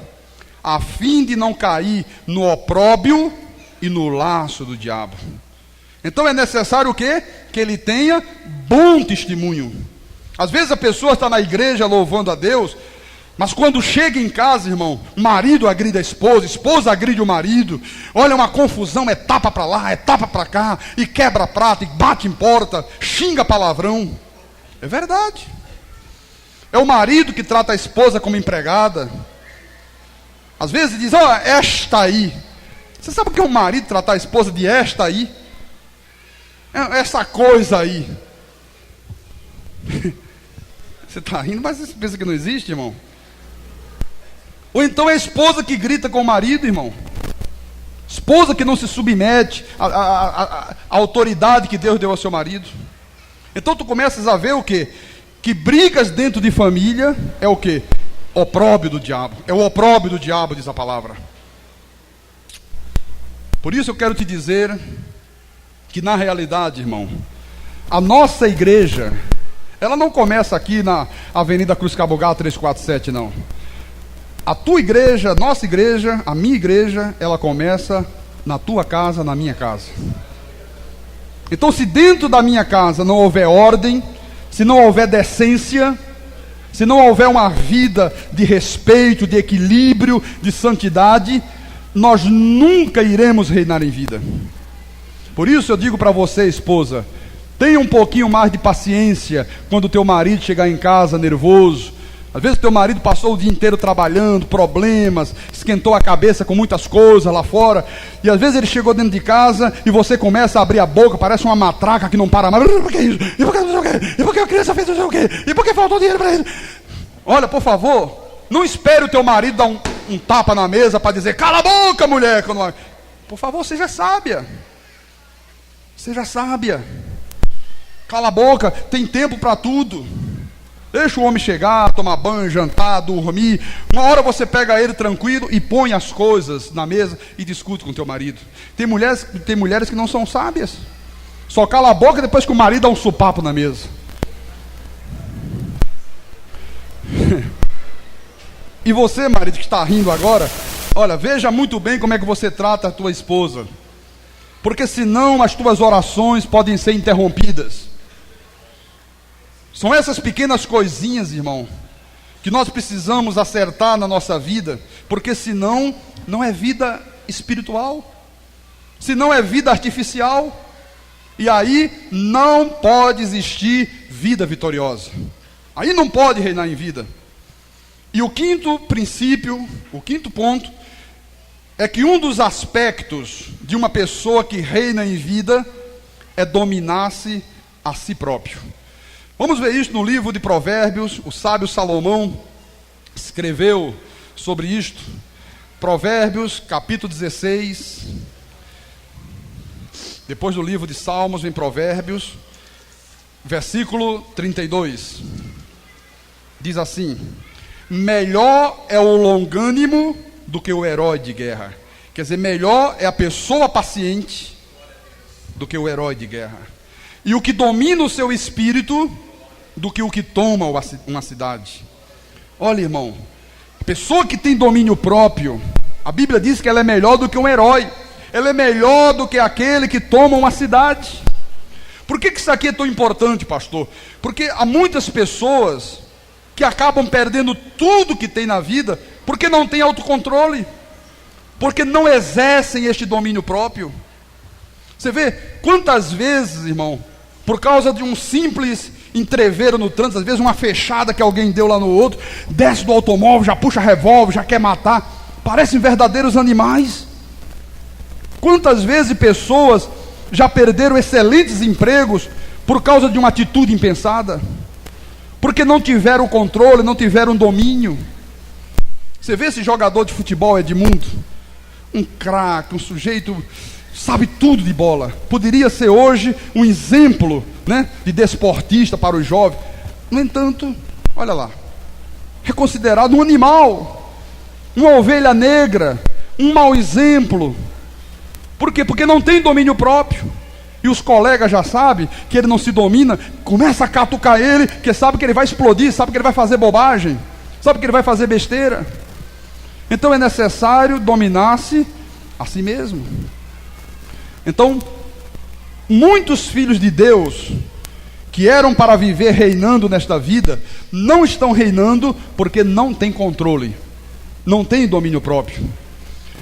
a fim de não cair no opróbrio e no laço do diabo. Então é necessário o quê? Que ele tenha bom testemunho. Às vezes a pessoa está na igreja louvando a Deus, mas quando chega em casa, irmão, o marido agride a esposa agride o marido, olha uma confusão, é tapa para lá, é tapa para cá, e quebra prato, e bate em porta, xinga palavrão. É verdade. É o marido que trata a esposa como empregada. Às vezes diz, esta aí. Você sabe o que é um marido tratar a esposa de esta aí? Essa coisa aí. Você está rindo, mas você pensa que não existe, irmão? Ou então é a esposa que grita com o marido, irmão. Esposa que não se submete à autoridade que Deus deu ao seu marido. Então tu começas a ver o quê? Que brigas dentro de família é o quê? Opróbrio do diabo. É o opróbrio do diabo, diz a palavra. Por isso eu quero te dizer que na realidade, irmão, a nossa igreja, ela não começa aqui na Avenida Cruz Cabogá 347, não. A tua igreja, nossa igreja, a minha igreja, ela começa na tua casa, na minha casa. Então, se dentro da minha casa não houver ordem, se não houver decência, se não houver uma vida de respeito, de equilíbrio, de santidade, nós nunca iremos reinar em vida. Por isso eu digo para você, esposa, tenha um pouquinho mais de paciência quando o teu marido chegar em casa nervoso. Às vezes o teu marido passou o dia inteiro trabalhando, problemas, esquentou a cabeça com muitas coisas lá fora, e às vezes ele chegou dentro de casa e você começa a abrir a boca, parece uma matraca que não para mais. Por que isso? E por que não sei o quê? E por que a criança fez não sei o quê? E por que faltou dinheiro para ele? Olha, por favor, não espere o teu marido dar um tapa na mesa para dizer, cala a boca, mulher. Por favor, seja sábia. Seja sábia. Cala a boca, tem tempo para tudo. Deixa o homem chegar, tomar banho, jantar, dormir. Uma hora você pega ele tranquilo e põe as coisas na mesa e discute com o teu marido. Tem mulheres que não são sábias. Só cala a boca depois que o marido dá um sopapo na mesa. E você, marido, que está rindo agora, olha, veja muito bem como é que você trata a tua esposa. Porque senão as tuas orações podem ser interrompidas. São essas pequenas coisinhas, irmão, que nós precisamos acertar na nossa vida, porque senão não é vida espiritual, senão é vida artificial, e aí não pode existir vida vitoriosa, aí não pode reinar em vida. E o quinto princípio, o quinto ponto, é que um dos aspectos de uma pessoa que reina em vida é dominar-se a si próprio. Vamos ver isso no livro de Provérbios. O sábio Salomão escreveu sobre isto. Provérbios, capítulo 16. Depois do livro de Salmos, vem Provérbios, versículo 32. Diz assim: melhor é o longânimo do que o herói de guerra. Quer dizer, melhor é a pessoa paciente do que o herói de guerra. E o que domina o seu espírito do que o que toma uma cidade. Olha, irmão, a pessoa que tem domínio próprio, a Bíblia diz que ela é melhor do que um herói. Ela é melhor do que aquele que toma uma cidade. Por que isso aqui é tão importante, pastor? Porque há muitas pessoas que acabam perdendo tudo que tem na vida porque não tem autocontrole, porque não exercem este domínio próprio. Você vê quantas vezes, irmão, por causa de um simples entreveiro no trânsito, às vezes uma fechada que alguém deu lá no outro, desce do automóvel, já puxa revólver, já quer matar, parecem verdadeiros animais. Quantas vezes pessoas já perderam excelentes empregos por causa de uma atitude impensada, porque não tiveram controle, não tiveram domínio. Você vê esse jogador de futebol, Edmundo, um craque, um sujeito, sabe tudo de bola, poderia ser hoje um exemplo, né, de desportista para os jovens. No entanto, olha lá, é considerado um animal, uma ovelha negra, um mau exemplo. Por quê? Porque não tem domínio próprio. E os colegas já sabem que ele não se domina, começa a catucar ele, que sabe que ele vai explodir, sabe que ele vai fazer bobagem, sabe que ele vai fazer besteira. Então é necessário dominar-se a si mesmo. Então, muitos filhos de Deus que eram para viver reinando nesta vida, não estão reinando porque não tem controle, não tem domínio próprio.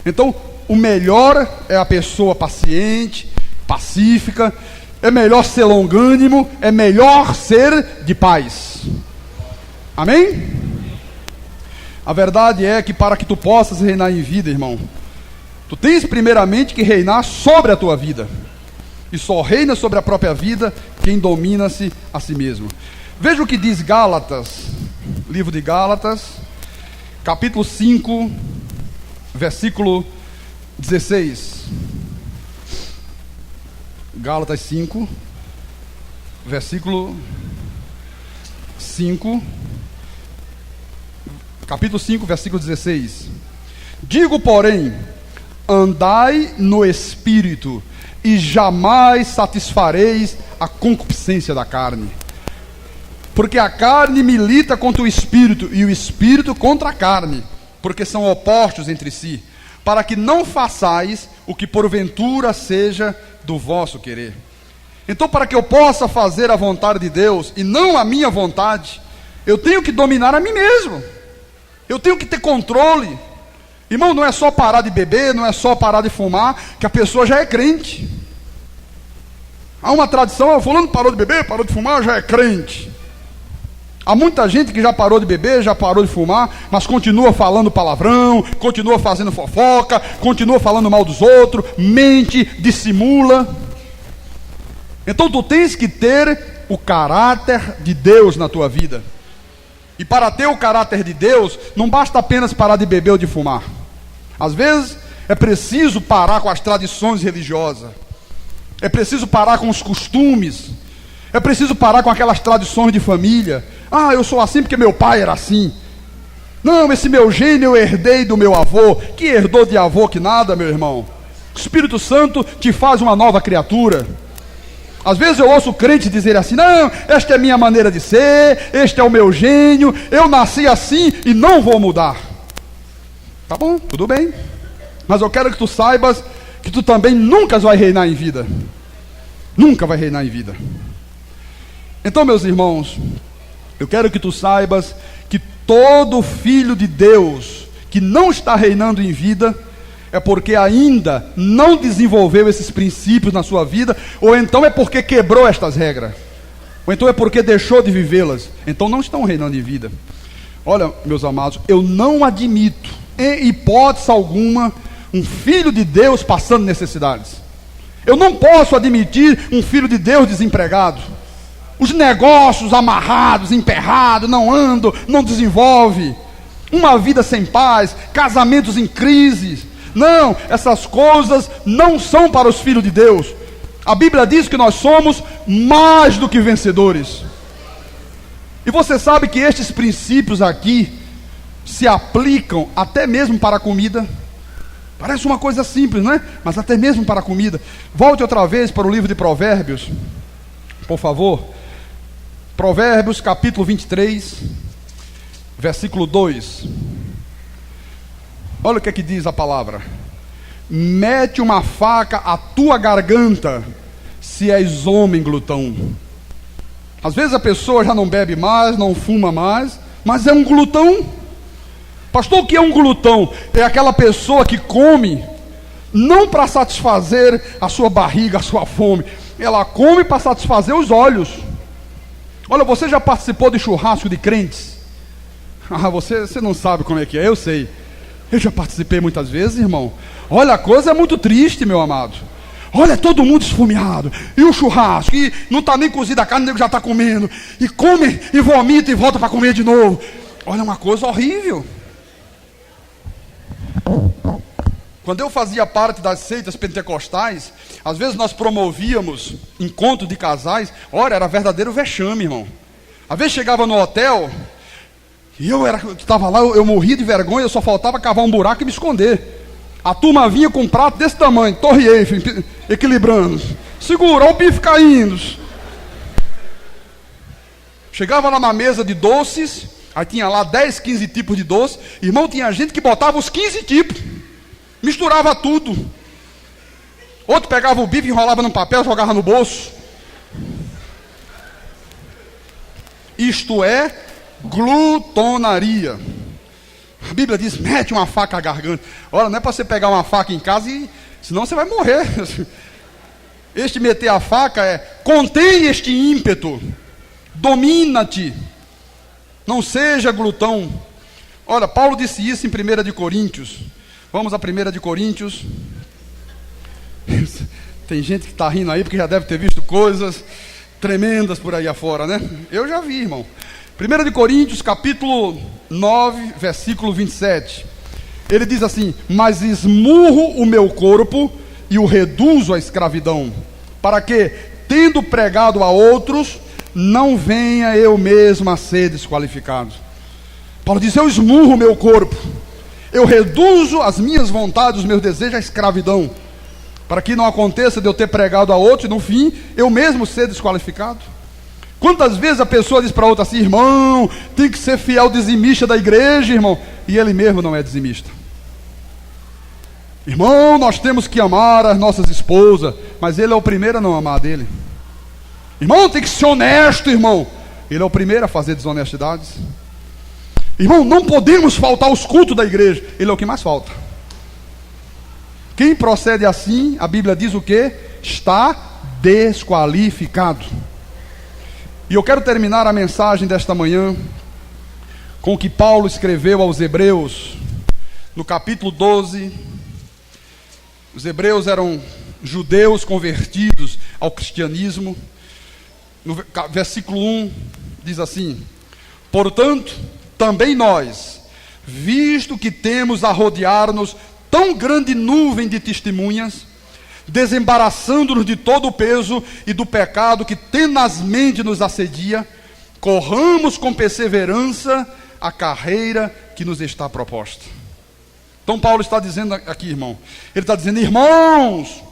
Então, o melhor é a pessoa paciente, pacífica, é melhor ser longânimo, é melhor ser de paz. Amém? A verdade é que para que tu possas reinar em vida, irmão, tu tens primeiramente que reinar sobre a tua vida. E só reina sobre a própria vida quem domina-se a si mesmo. Veja o que diz Gálatas, livro de Gálatas, capítulo 5, versículo 16. Gálatas 5, versículo 5, capítulo 5, versículo 16. Digo, porém, andai no Espírito, e jamais satisfareis a concupiscência da carne. Porque a carne milita contra o Espírito, e o Espírito contra a carne, porque são opostos entre si, para que não façais o que porventura seja do vosso querer. Então, para que eu possa fazer a vontade de Deus, e não a minha vontade, eu tenho que dominar a mim mesmo, eu tenho que ter controle. Irmão, não é só parar de beber, não é só parar de fumar, que a pessoa já é crente. Há uma tradição, fulano parou de beber, parou de fumar, já é crente. Há muita gente que já parou de beber, já parou de fumar, mas continua falando palavrão, continua fazendo fofoca, continua falando mal dos outros, mente, dissimula. Então tu tens que ter o caráter de Deus na tua vida. E para ter o caráter de Deus, não basta apenas parar de beber ou de fumar. Às vezes é preciso parar com as tradições religiosas, é preciso parar com os costumes, é preciso parar com aquelas tradições de família. Ah, eu sou assim porque meu pai era assim. Não, esse meu gênio eu herdei do meu avô. Que herdou de avô que nada, meu irmão. O Espírito Santo te faz uma nova criatura. Às vezes eu ouço crente dizer assim: não, esta é a minha maneira de ser, este é o meu gênio, eu nasci assim e não vou mudar. Tá bom, tudo bem, mas eu quero que tu saibas que tu também nunca vai reinar em vida. Nunca vai reinar em vida. Então, meus irmãos, eu quero que tu saibas que todo filho de Deus que não está reinando em vida é porque ainda não desenvolveu esses princípios na sua vida, ou então é porque quebrou estas regras, ou então é porque deixou de vivê-las. Então não estão reinando em vida. Olha, meus amados, eu não admito, em hipótese alguma, um filho de Deus passando necessidades. Eu não posso admitir um filho de Deus desempregado. Os negócios amarrados, emperrados, não andam, não desenvolve. Uma vida sem paz, casamentos em crise. Não, essas coisas não são para os filhos de Deus. A Bíblia diz que nós somos mais do que vencedores. E você sabe que estes princípios aqui se aplicam até mesmo para a comida. Parece uma coisa simples, não é? Mas até mesmo para a comida. Volte outra vez para o livro de Provérbios, por favor. Provérbios capítulo 23, versículo 2. Olha o que é que diz a palavra: mete uma faca à tua garganta, se és homem glutão. Às vezes a pessoa já não bebe mais, não fuma mais, mas é um glutão. Pastor, o que é um glutão? É aquela pessoa que come não para satisfazer a sua barriga, a sua fome. Ela come para satisfazer os olhos. Olha, você já participou de churrasco de crentes? Você não sabe como é que é, eu sei. Eu já participei muitas vezes, irmão. Olha, a coisa é muito triste, meu amado. Olha, todo mundo esfomeado. E o churrasco, e não está nem cozida a carne, o nego já está comendo. E come, e vomita, e volta para comer de novo. Olha, uma coisa horrível. Quando eu fazia parte das seitas pentecostais, às vezes nós promovíamos encontro de casais. Olha, era verdadeiro vexame, irmão. Às vezes chegava no hotel, e eu estava lá, eu morria de vergonha, eu só faltava cavar um buraco e me esconder. A turma vinha com um prato desse tamanho, Torre Eiffel, equilibrando. Segura, olha o bife caindo. Chegava lá na mesa de doces, aí tinha lá 10, 15 tipos de doce. Irmão, tinha gente que botava os 15 tipos. Misturava tudo. Outro pegava o bife, enrolava no papel, jogava no bolso. Isto é glutonaria. A Bíblia diz, mete uma faca à garganta. Olha, não é para você pegar uma faca em casa e senão você vai morrer. Este meter a faca é, contém este ímpeto, domina-te, não seja glutão. Olha, Paulo disse isso em 1 de Coríntios. Vamos a 1 de Coríntios. Tem gente que está rindo aí porque já deve ter visto coisas tremendas por aí afora, né? Eu já vi, irmão. 1 de Coríntios, capítulo 9, versículo 27. Ele diz assim: mas esmurro o meu corpo e o reduzo à escravidão, para que, tendo pregado a outros, não venha eu mesmo a ser desqualificado. Paulo diz, eu esmurro o meu corpo, eu reduzo as minhas vontades, os meus desejos à escravidão, para que não aconteça de eu ter pregado a outros e no fim eu mesmo ser desqualificado. Quantas vezes a pessoa diz para outra assim, irmão, tem que ser fiel dizimista da igreja, irmão, e ele mesmo não é dizimista. Irmão, nós temos que amar as nossas esposas, mas ele é o primeiro a não amar dele. Irmão, tem que ser honesto, irmão, ele é o primeiro a fazer desonestidades. Irmão, não podemos faltar aos cultos da igreja, ele é o que mais falta. Quem procede assim, a Bíblia diz o quê? Está desqualificado. E eu quero terminar a mensagem desta manhã com o que Paulo escreveu aos Hebreus, no capítulo 12. Os hebreus eram judeus convertidos ao cristianismo. No versículo 1 diz assim: portanto, também nós, visto que temos a rodear-nos tão grande nuvem de testemunhas, desembaraçando-nos de todo o peso e do pecado que tenazmente nos assedia, corramos com perseverança a carreira que nos está proposta. Então Paulo está dizendo aqui, irmão, ele está dizendo, irmãos,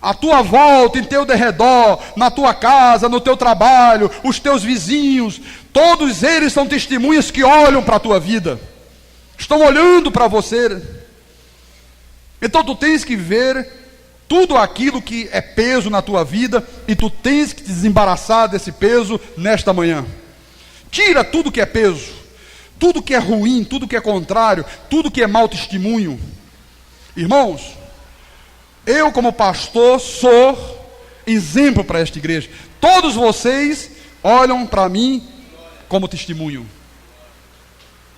à tua volta, em teu derredor, na tua casa, no teu trabalho, os teus vizinhos, todos eles são testemunhas que olham para a tua vida, estão olhando para você. Então tu tens que ver tudo aquilo que é peso na tua vida e tu tens que te desembaraçar desse peso nesta manhã. Tira tudo que é peso, tudo que é ruim, tudo que é contrário, tudo que é mau testemunho. Irmãos, eu como pastor sou exemplo para esta igreja. Todos vocês olham para mim como testemunho.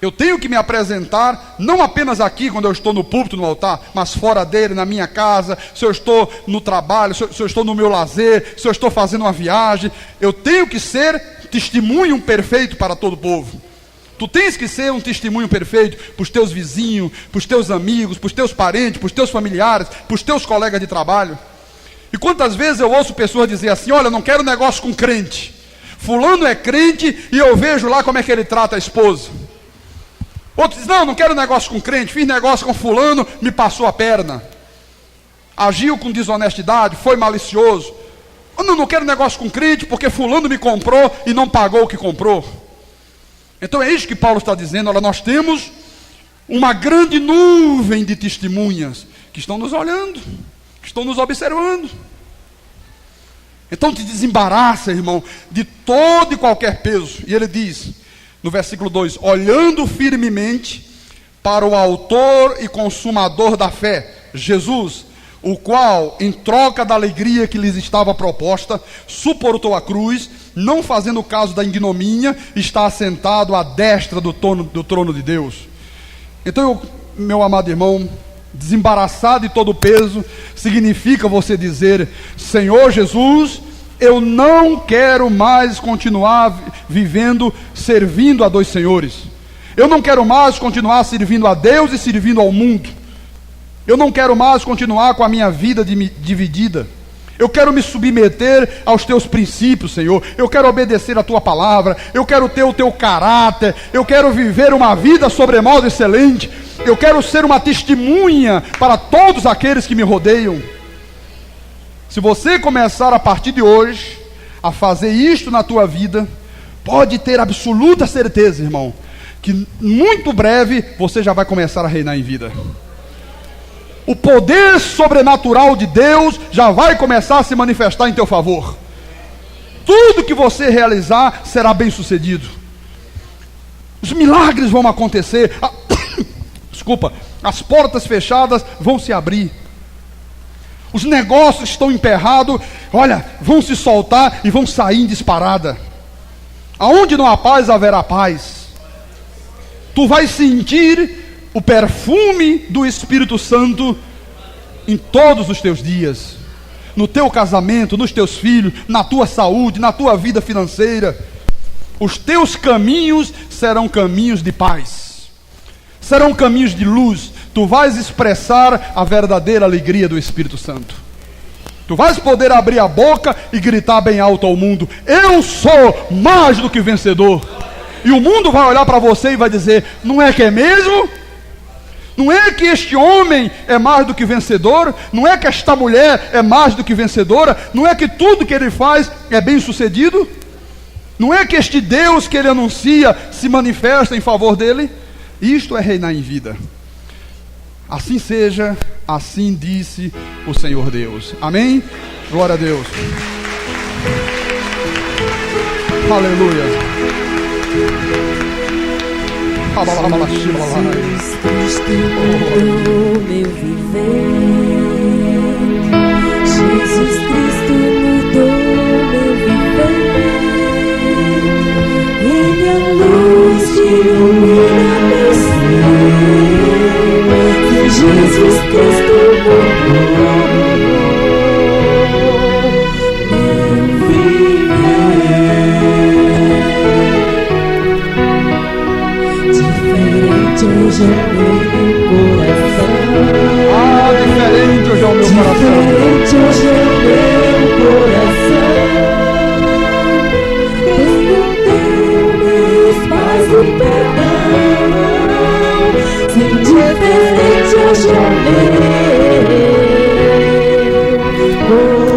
Eu tenho que me apresentar, não apenas aqui, quando eu estou no púlpito, no altar, mas fora dele, na minha casa, se eu estou no trabalho, se eu estou no meu lazer, se eu estou fazendo uma viagem. Eu tenho que ser testemunho perfeito para todo o povo. Tu tens que ser um testemunho perfeito para os teus vizinhos, para os teus amigos, para os teus parentes, para os teus familiares, para os teus colegas de trabalho. E quantas vezes eu ouço pessoas dizer assim: olha, eu não quero negócio com crente. Fulano é crente e eu vejo lá como é que ele trata a esposa. Outros dizem: não quero negócio com crente, fiz negócio com fulano, me passou a perna. Agiu com desonestidade, foi malicioso. Não quero negócio com crente porque fulano me comprou e não pagou o que comprou. Então é isso que Paulo está dizendo. Olha, nós temos uma grande nuvem de testemunhas que estão nos olhando, que estão nos observando. Então te desembaraça, irmão, de todo e qualquer peso. E ele diz, no versículo 2, olhando firmemente para o autor e consumador da fé, Jesus, o qual, em troca da alegria que lhes estava proposta, suportou a cruz, não fazendo caso da ignomínia, está assentado à destra do trono de Deus. Então, meu amado irmão, desembaraçado de todo o peso, significa você dizer: Senhor Jesus, eu não quero mais continuar vivendo, servindo a dois senhores. Eu não quero mais continuar servindo a Deus e servindo ao mundo. Eu não quero mais continuar com a minha vida dividida. Eu quero me submeter aos teus princípios, Senhor. Eu quero obedecer a tua palavra. Eu quero ter o teu caráter. Eu quero viver uma vida sobremodo excelente. Eu quero ser uma testemunha para todos aqueles que me rodeiam. Se você começar a partir de hoje a fazer isto na tua vida, pode ter absoluta certeza, irmão, que muito breve você já vai começar a reinar em vida. O poder sobrenatural de Deus já vai começar a se manifestar em teu favor. Tudo que você realizar será bem sucedido. Os milagres vão acontecer. Desculpa, as portas fechadas vão se abrir. Os negócios estão emperrados, olha, vão se soltar e vão sair em disparada. Aonde não há paz, haverá paz. Tu vais sentir o perfume do Espírito Santo em todos os teus dias, no teu casamento, nos teus filhos, na tua saúde, na tua vida financeira. Os teus caminhos serão caminhos de paz, serão caminhos de luz. Tu vais expressar a verdadeira alegria do Espírito Santo. Tu vais poder abrir a boca e gritar bem alto ao mundo: eu sou mais do que vencedor. E o mundo vai olhar para você e vai dizer: não é que é mesmo? Não é que este homem é mais do que vencedor? Não é que esta mulher é mais do que vencedora? Não é que tudo que ele faz é bem sucedido? Não é que este Deus que ele anuncia se manifesta em favor dele? Isto é reinar em vida. Assim seja, assim disse o Senhor Deus. Amém? Glória a Deus. Aleluia. Jesus Cristo mudou meu viver. Jesus Cristo mudou meu viver. Ele é a luz que ilumina meu ser. Jesus Cristo mudou meu viver. Hoje é o meu coração. Ah, diferente hoje é o meu coração. Diferente hoje é o meu coração. Perguntei meus pais do perdão. Sim, diferente hoje é o meu coração.